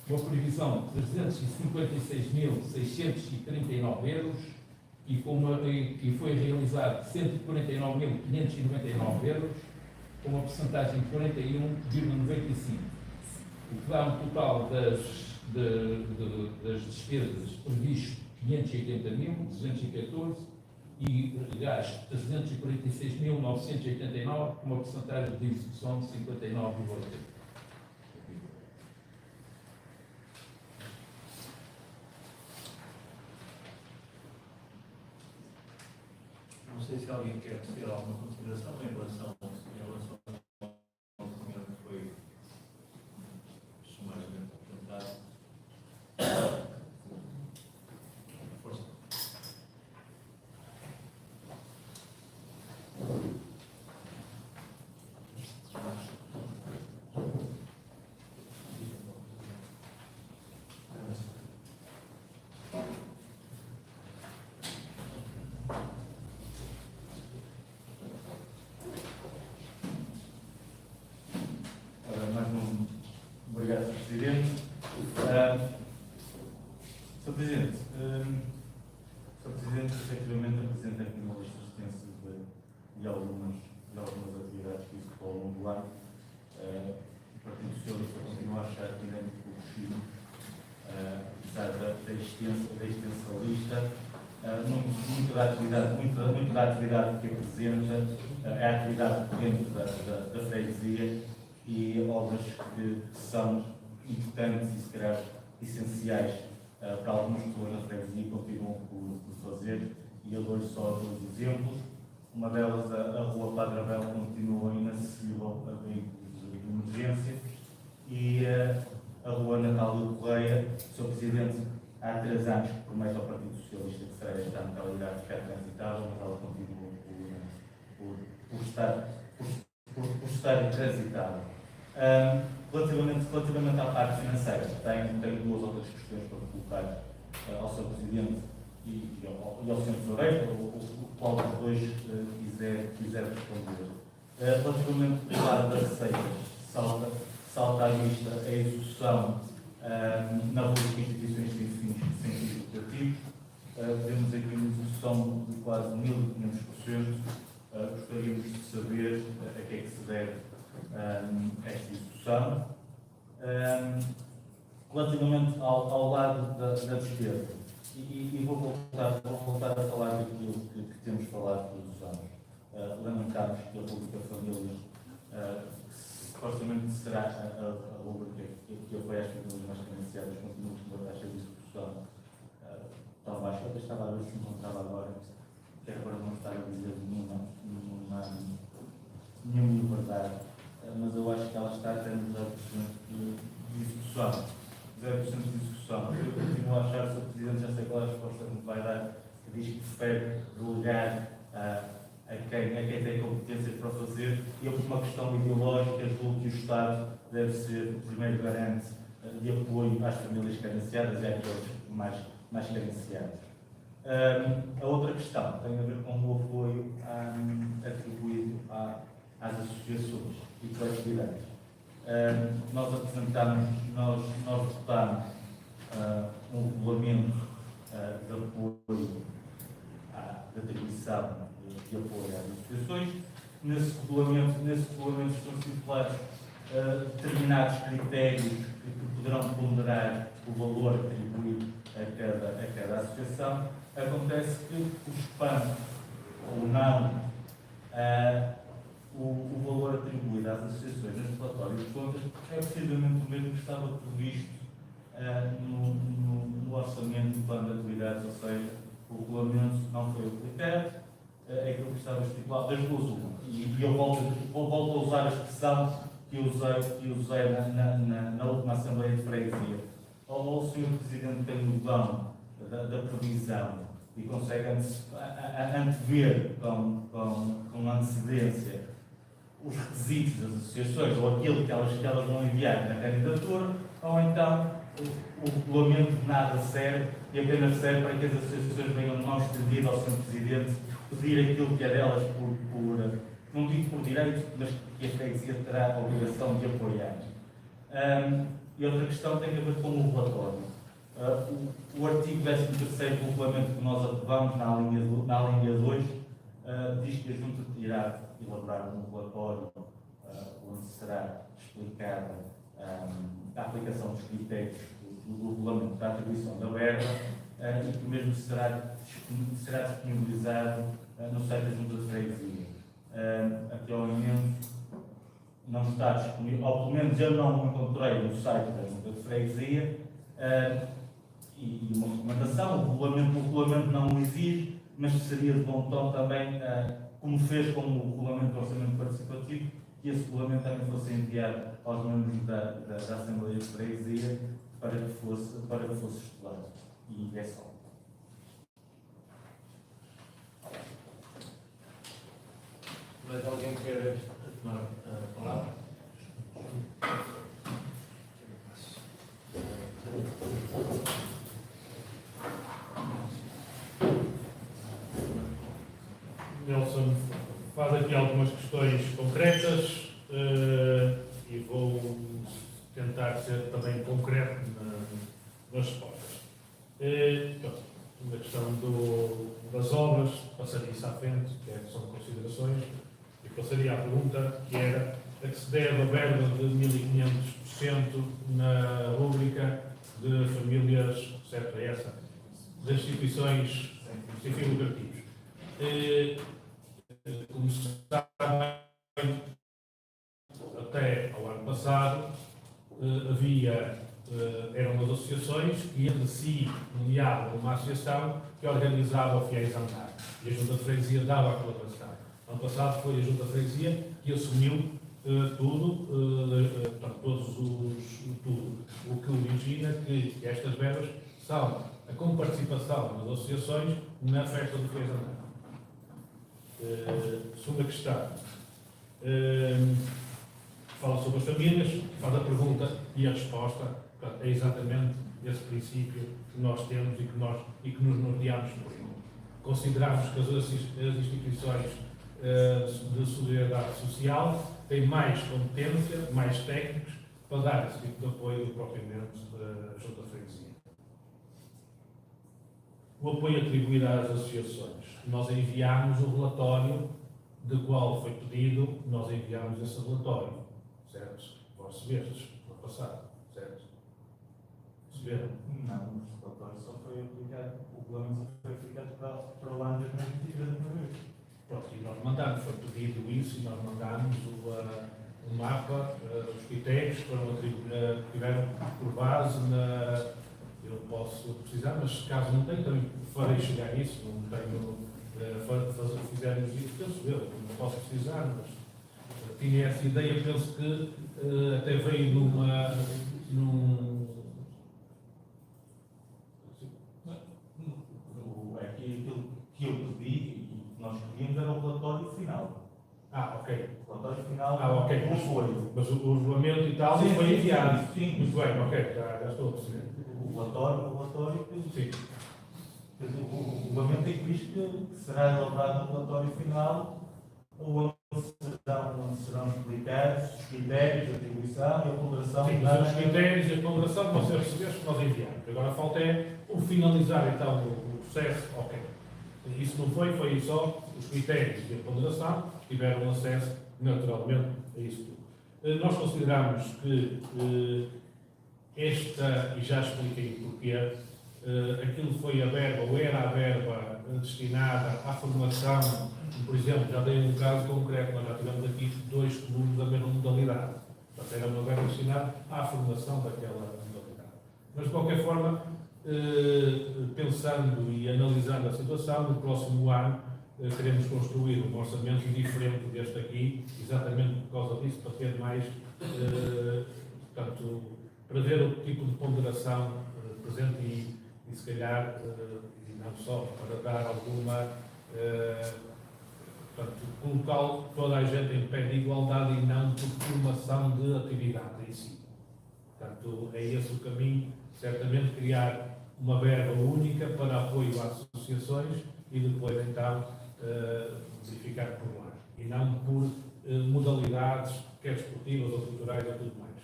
uma previsão de 356.639 euros e foi realizado 149.599 euros, com uma porcentagem de 41,95%. O que dá um total das despesas previsto 580.214 e gasto 346.989, com uma porcentagem de execução de 59,8%. Não sei se alguém quer ter alguma consideração em relação ao senhor que foi sumariamente apresentado. Força. Obrigado, Presidente. Sr. Presidente, efetivamente apresenta aqui uma lista extensa de algumas atividades que executou ao longo do ano. O Partido Socialista continua a achar que ainda é muito pouco possível, apesar da extensa lista. Muito da atividade que apresenta é a atividade dentro da freguesia e obras que são importantes e, se calhar, essenciais para algumas pessoas na freguesia e continuam por fazer. E eu dou-lhe só dois exemplos. Uma delas, a Rua Padre Abel, continua inacessível a veículos de emergência. E a Rua Natália Correia, Sr. Presidente, há 3 anos que promete ao Partido Socialista que será esta mentalidade de ficar transitável, mas ela continua por estar intransitável. Relativamente à parte financeira, tenho 2 outras questões para colocar ao Sr. Presidente e ao Sr. Tesoureiro, o qual dos dois quiser responder. Relativamente ao lado das receitas, salta à vista a execução na rua de instituições sem fins lucrativos. Temos aqui uma execução de quase 1.500%. Gostaríamos de saber a que é que se deve esta execução. Relativamente ao lado da despesa, e vou voltar a falar daquilo que temos falado todos os anos. Lamentamos que a Rubrica Famílias, supostamente será a rubrica que apoia as famílias mais carenciadas, continua com uma taxa de execução tão baixa. Eu estava a ver se encontrava agora, que agora não está a dizer nenhuma liberdade, mas eu acho que ela está a ter 0% de execução. 0% de execução. Eu continuo a achar, Sr. Presidente, já sei qual é a resposta que me vai dar, que diz que prefere delegar a quem tem competências para fazer, e eu, por uma questão ideológica, julgo que o Estado deve ser o primeiro garante de apoio às famílias carenciadas e àqueles mais carenciados. A outra questão tem a ver com o apoio atribuído às associações e coletividades. Nós votámos um regulamento de apoio de atribuição de apoio às associações. Nesse regulamento estão estipulados determinados critérios que poderão ponderar o valor atribuído a cada associação. Acontece que o SPAM ou não, o valor atribuído às associações neste relatório de contas é precisamente o mesmo que estava previsto no orçamento do plano de atividades, ou seja, o regulamento não foi aplicado, é aquilo que estava estipulado das duas uma. E eu volto a usar a expressão que usei na última Assembleia de Freguesia. Ou o Sr. Presidente tem noção da previsão e consegue antever com antecedência os requisitos das associações ou aquilo que elas vão enviar na candidatura, ou então o regulamento de nada serve e apenas serve para que as associações venham de mão estendida ao Sr. Presidente pedir aquilo que é delas não digo por direito, mas que a freguesia terá a obrigação de apoiar. E outra questão tem a ver com o relatório. O artigo 13º do regulamento que nós aprovamos na linha 2 diz que a Junta irá elaborar um relatório onde será explicada a aplicação dos critérios do regulamento da atribuição da verba e que mesmo será disponibilizado no site da Junta de Freguesia. Até ao momento não está disponível, ou pelo menos eu não o encontrei no site da Junta de Freguesia, e uma recomendação, o regulamento não o exige, mas seria de bom tom também, como fez com o regulamento do orçamento participativo, que esse regulamento também fosse enviado aos membros da Assembleia de Freguesia para que fosse estudado. E é só. Mas alguém quer tomar a palavra? Nelson faz aqui algumas questões concretas e vou tentar ser também concreto nas respostas. Na questão das obras, passaria isso à frente, que são considerações, e passaria à pergunta que era a que se deve a verba de 1500% na rúbrica de famílias, certo, é essa, das instituições sem fins lucrativos. Como se sabe, até ao ano passado, eram as associações que entre si nomeavam uma associação que organizava o Fiéis Andar. E a Junta de Freguesia dava a colaboração. Ano passado foi a Junta de Freguesia que assumiu tudo, o que origina que estas verbas são a comparticipação das associações na festa do Fiéis Andar. Segunda questão. Fala sobre as famílias, faz a pergunta e a resposta. Portanto, é exatamente esse princípio que nós temos e que nos norteamos por ele. Consideramos que as instituições de solidariedade social têm mais competência, mais técnicos para dar esse tipo de apoio do que propriamente a Junta de Freguesia. O apoio atribuído às associações. Nós enviámos o relatório de qual foi pedido, nós enviámos esse relatório, certo? Vós recebestes no passado, certo? Receberam? Não, o relatório só foi aplicado, o regulamento só foi aplicado para o ano de 2023 da primeira vez. Pronto, e nós mandámos, foi pedido isso, e nós mandámos o mapa, os critérios que tiveram por base na. Eu posso precisar, mas caso não tenha, também farei chegar isso, não tenho. Fizermos isso, penso eu, não posso precisar, mas tinha essa ideia, penso que até veio Aquilo que eu pedi e que nós pedimos era o relatório final. Ok. O relatório final Ok. não foi. Mas o regulamento e tal Sim, foi sim, enviado. sim. Muito bem, ok, já estou a perceber. O relatório Sim. o regulamento tem que diz que será elaborado um relatório final onde serão explicados os critérios de atribuição e a ponderação. Sim, mas os critérios e a ponderação vão ser recebidos que nós enviamos. Agora falta é o finalizar então o processo. Ok. Isso não foi só os critérios e a ponderação que tiveram acesso naturalmente a isso tudo. Nós consideramos que e já expliquei porquê, aquilo foi a verba, ou era a verba destinada à formação, por exemplo, já dei um caso concreto, nós já tivemos aqui 2 clubes da mesma modalidade. Portanto, era uma verba destinada à formação daquela modalidade. Mas, de qualquer forma, pensando e analisando a situação, no próximo ano queremos construir um orçamento diferente deste aqui, exatamente por causa disso, para ter mais, portanto, para ver o tipo de ponderação presente e se calhar, e não só, para dar alguma, portanto, colocar toda a gente em pé de igualdade e não por formação de atividade em si. Portanto, é esse o caminho, certamente criar uma verba única para apoio às associações e depois então verificar por lá. E não por modalidades, quer desportivas ou culturais ou tudo mais.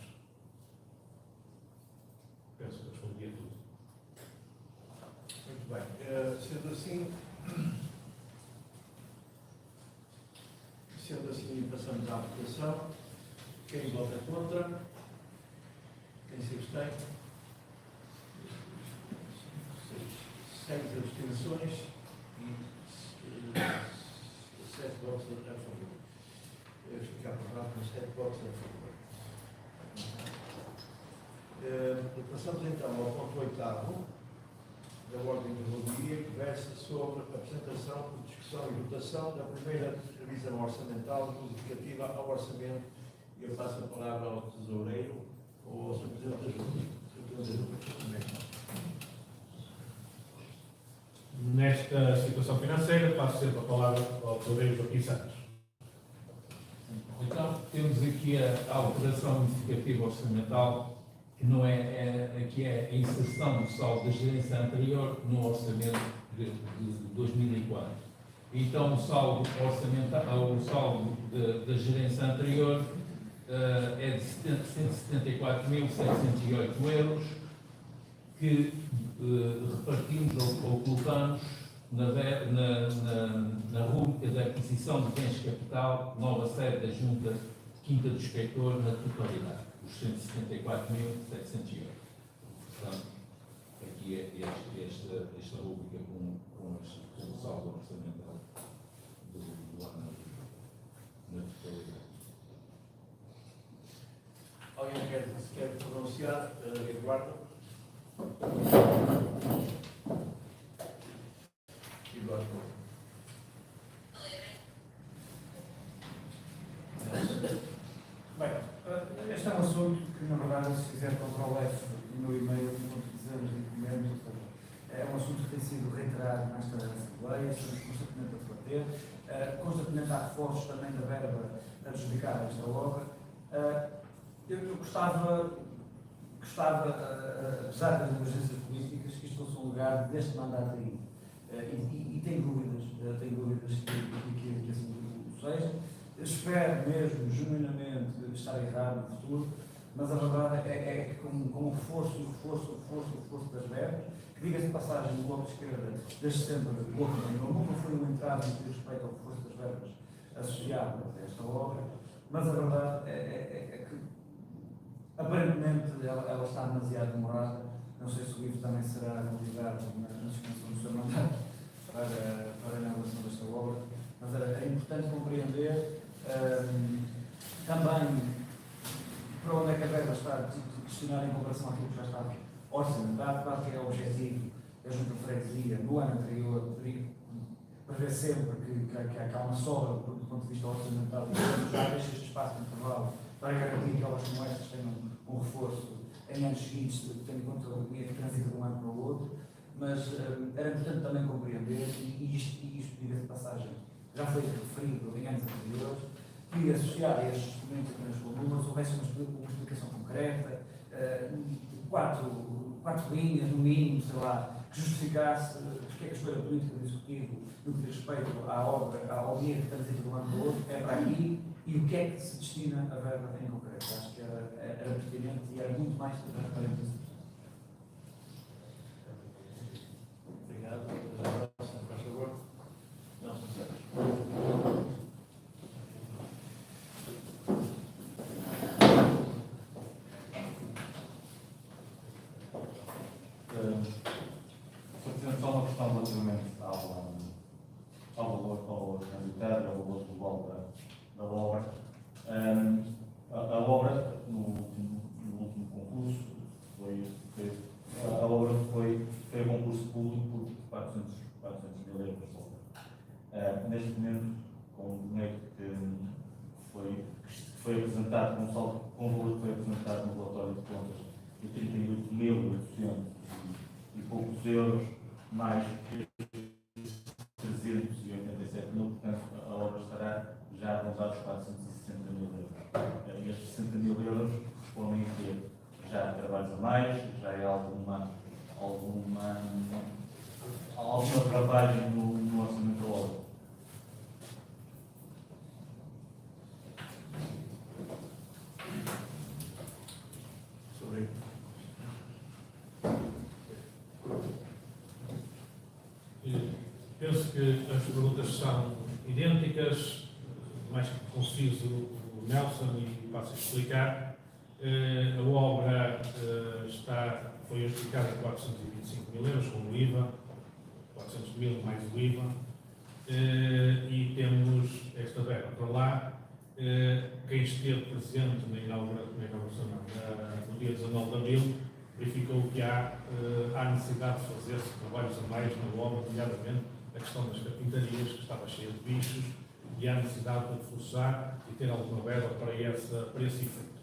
Penso que respondi a tudo. Muito bem. Sendo assim, passamos à votação. Quem vota contra? Quem se abstém? 6 abstenções e 7 votos a favor. Eu ficar aprovado com 7 votos a favor. Passamos então ao ponto 8º da ordem do dia, que versa sobre a apresentação, discussão e votação da primeira revisão orçamental modificativa ao orçamento. E eu passo a palavra ao tesoureiro ou ao Sr. Presidente da Junta. Nesta situação financeira, passo sempre a palavra ao Tesoureiro Joaquim Santos. Então, temos aqui a alteração modificativa orçamental, que não que é a inserção do saldo da gerência anterior no orçamento de 2004. Então, o saldo orçamental, o saldo da gerência anterior é de 174.708 euros, que repartimos ou colocamos na rubrica da aquisição de bens de capital, nova sede da Junta Quinta do Escritor, na totalidade, os 174.700 euros. Portanto, aqui é esta rubrica com o saldo orçamental do ano na totalidade. Alguém quer pronunciar, Eduardo? Bem, este é um assunto que, na verdade, se fizer Ctrl F no e-mail, enquanto dizemos e comemos, é um assunto que tem sido reiterado nesta Assembleia, estamos constantemente a debater, constantemente há reforços também da verba adjudicada a esta obra. Eu gostava, apesar das emergências políticas, que isto fosse um lugar deste mandato aí. E tenho dúvidas que assim o seja. Espero mesmo, genuinamente, estar errado no futuro, mas a verdade é que com o reforço das verbas, que diga-se de passagem, o Bloco de Esquerda, desde sempre, nunca foi um entrave no que diz respeito ao reforço das verbas associado a esta obra, mas a verdade é que aparentemente ela está demasiado demorada. Não sei se o livro também será convidado na suspensão do seu mandato para a elaboração desta obra, mas é importante compreender também para onde é que a verba está destinada em comparação àquilo que já está orçamentado. Claro que é o objetivo da Junta de Freguesia no ano anterior, prevê sempre que há uma sobra do ponto de vista orçamental e já deixa este espaço de intervalo para garantir que obras como estas tenham um reforço em anos seguintes, tendo em conta o dinheiro que transita de um ano para o outro, mas era importante também compreender, e isto diga de passagem, já foi referido em anos anteriores, que associar a estes documentos apenas com números houvesse uma explicação concreta, quatro linhas, no mínimo, sei lá, que justificasse porque é que a escolha política do Executivo, no que diz respeito à obra, ao dinheiro que transita de um ano para o outro, é para aqui, e o que é que se destina a verba em concreto. Acho que era pertinente e era muito mais transparente assim. Obrigado. Por favor. Não, Só uma questão relativamente ao valor tributário, ao valor global da obra. A obra, no último concurso, foi a obra foi a concurso público por 400 mil euros. Neste momento, com o dinheiro que foi apresentado, com o valor que foi apresentado no relatório de contas, de 38.800 e poucos euros, mais 387 mil, portanto, a obra estará já a rondar os 460 mil euros. Estes 60 mil euros respondem a ter já trabalhos a mais, já é alguma travagem no orçamento da obra. Sobre penso que as perguntas são idênticas, mais que conciso o Nelson e passo a explicar. A obra foi adjudicada em 425 mil euros com o IVA, 400 mil mais o IVA, e temos esta verba para lá. Quem esteve presente na inauguração no dia 19 de abril verificou que há necessidade de fazer-se trabalhos a mais na obra, nomeadamente a questão das carpintarias, que estava cheia de bichos, e há necessidade de reforçar e ter alguma verba para esse efeito.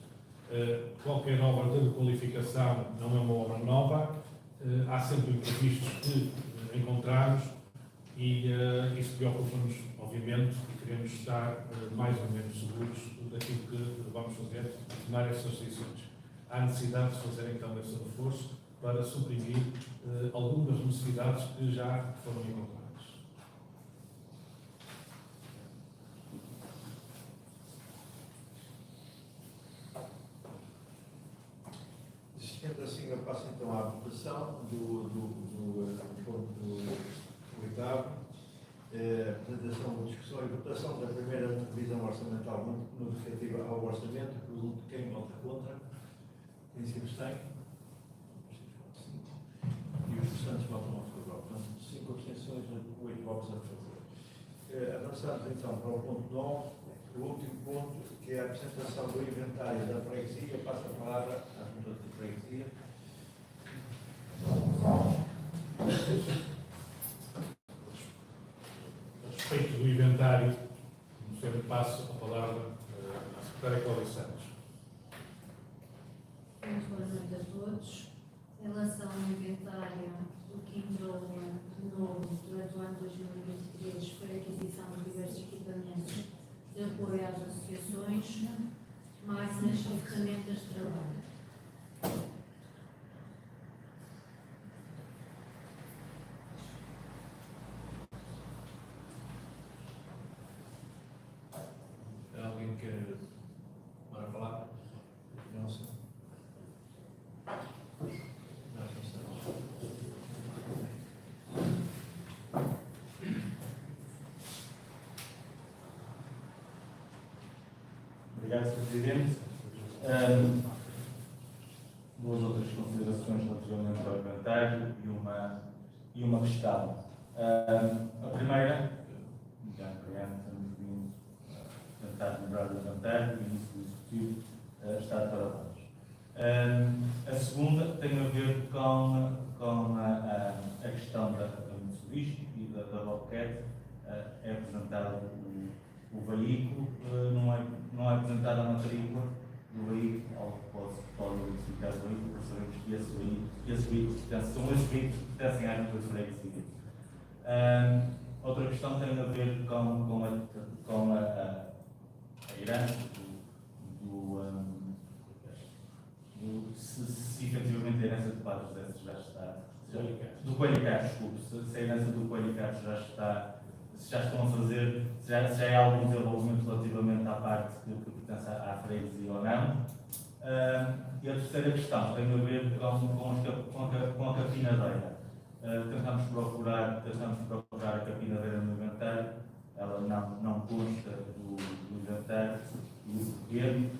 Qualquer obra de requalificação não é uma obra nova, há sempre imprevistos que encontramos e isso preocupa-nos, obviamente, e queremos estar mais ou menos seguros daquilo que vamos fazer e tomar essas decisões. Há necessidade de fazer então esse reforço para suprimir algumas necessidades que já foram encontradas. Sendo assim, eu passo então à votação do ponto oitavo. Apresentação, discussão e votação da primeira revisão orçamental notificativa ao orçamento. Pergunto quem vota contra. Quem se abstém? E os restantes votam a favor. Portanto, 5 abstenções, 8 votos a favor. Avançamos então para o ponto 9, o último ponto, que é a apresentação do inventário da freguesia. Eu passo a palavra à junta de freguesia. A respeito do inventário, sempre passo a palavra à secretária Cláudia Santos. Muito boa noite a todos. Em relação ao inventário, o que entrou de novo durante o ano 2023 foi a aquisição de diversos equipamentos de apoio às associações, mais as ferramentas de trabalho. Alguém quer para falar? Não sei. Obrigado, Sr. Presidente. Duas outras considerações relativamente ao inventário e uma questão. A primeira, já temos vindo tentar melhorar o inventário e isso do Executivo está de parabéns. A segunda tem a ver com a questão da Mitsubishi e da Bobcat. É apresentado o veículo, não é apresentada a matrícula do veículo, ao que pode identificar o veículo, para sabermos que esses veículos são esses veículos que pertencem à junta de freguesia. Outra questão tem a ver com a herança se efetivamente a herança de Padre José já está. Do Coelho Castro, desculpe, se a herança do Coelho Castro já está. Se já estão a fazer, se já há algum desenvolvimento relativamente à parte que pertence à freguesia ou não. E a terceira questão tem a ver com a capinadeira. Tentamos procurar a capinadeira no inventário, ela não consta do inventário e do porquê.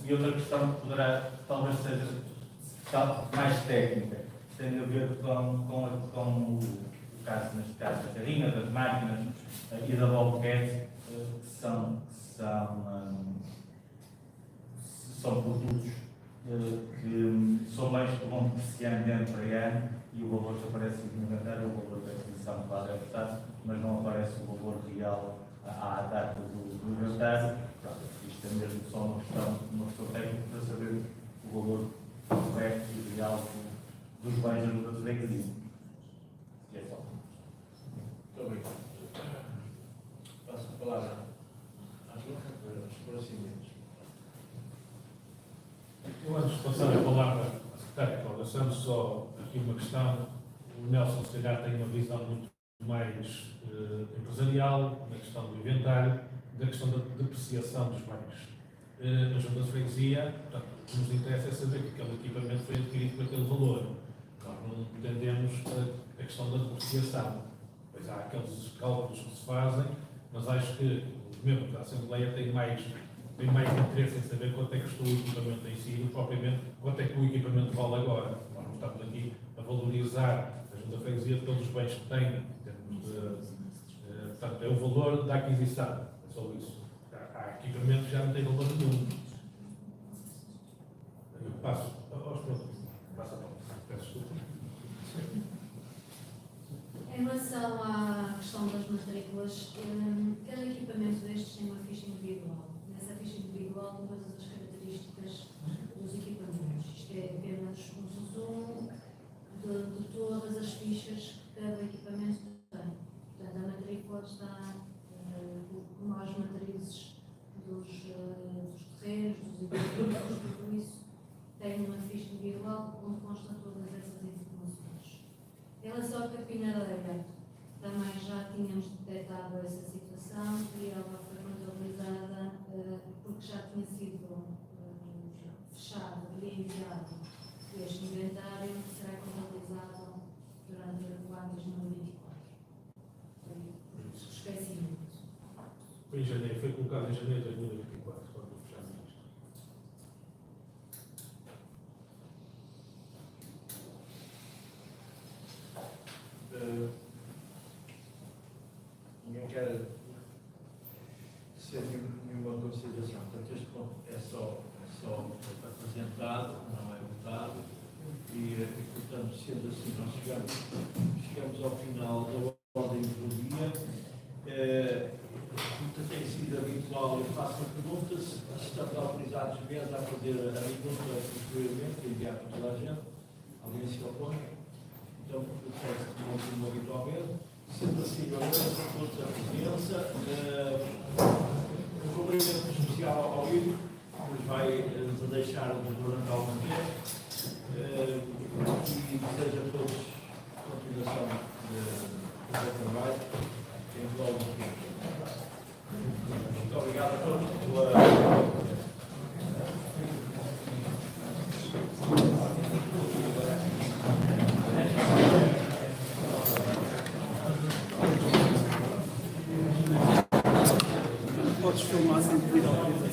E outra questão que poderá, talvez seja mais técnica, tem a ver com o caso, neste caso, da carrinha, das máquinas e da Bobcat, que são produtos que são bens que vão depreciando de ano para ano e o valor que aparece no inventário é o valor da aquisição que lá deve estar, mas não aparece o valor real à data do inventário. Pronto, isto é mesmo só uma questão técnica para saber o valor correto e real dos bens da junta de freguesia. E é só. Muito obrigado. Passo a palavra à junta para os esclarecimentos. Eu, antes de passar a palavra à secretária Cláudia Santos, só aqui uma questão. O Nelson, se calhar, tem uma visão muito mais empresarial na questão do inventário, da questão da depreciação dos bens. A Junta de Freguesia, portanto, o que nos interessa é saber que aquele equipamento foi adquirido por aquele valor. Nós não entendemos a questão da depreciação. Pois há aqueles cálculos que se fazem, mas acho que os membros da Assembleia têm mais interesse em saber quanto é que custou o equipamento em si, do propriamente quanto é que o equipamento vale agora. Nós não estamos aqui a valorizar a Junta de Freguesia pelos bens que tem, em termos de, portanto, é o valor da aquisição, é só isso. Há equipamento que já não tem valor nenhum. Eu passo aos próximos. Passo a palavra. Peço desculpa. Em relação à questão das matrículas, cada equipamento destes tem uma ficha individual. Nessa ficha individual, todas as características dos equipamentos. Isto é apenas um resumo de todas as fichas que cada equipamento tem. Portanto, a matrícula está como as matrizes dos terrenos, dos equipamentos, tudo isso tem uma ficha individual onde constam todas essas informações. Em relação à capinhadeira, também já tínhamos detectado essa situação e ela foi contabilizada porque já tinha sido fechado e enviado este inventário que será contabilizado durante o ano 2024. Por esquecimento. Foi em janeiro, foi colocado em janeiro de 2024, quando fechamos isto. Ninguém quer ser nenhuma consideração. Portanto, este ponto é só apresentado, não é votado, e portanto, sendo assim, nós chegamos ao final da ordem do dia. Tem sido habitual, eu faço a pergunta, se estamos autorizados mesmo a fazer a pergunta posteriormente, enviar para toda a gente. Alguém se opõe? Então, eu peço como habitualmente. Sendo assim, eu agradeço a todos a presença. Um cumprimento especial ao Ivo, que nos vai deixar durante algum tempo. E desejo a todos continuação do trabalho em prol do tempo. Muito obrigado a todos pela. Podes filmar sem pedir autorização.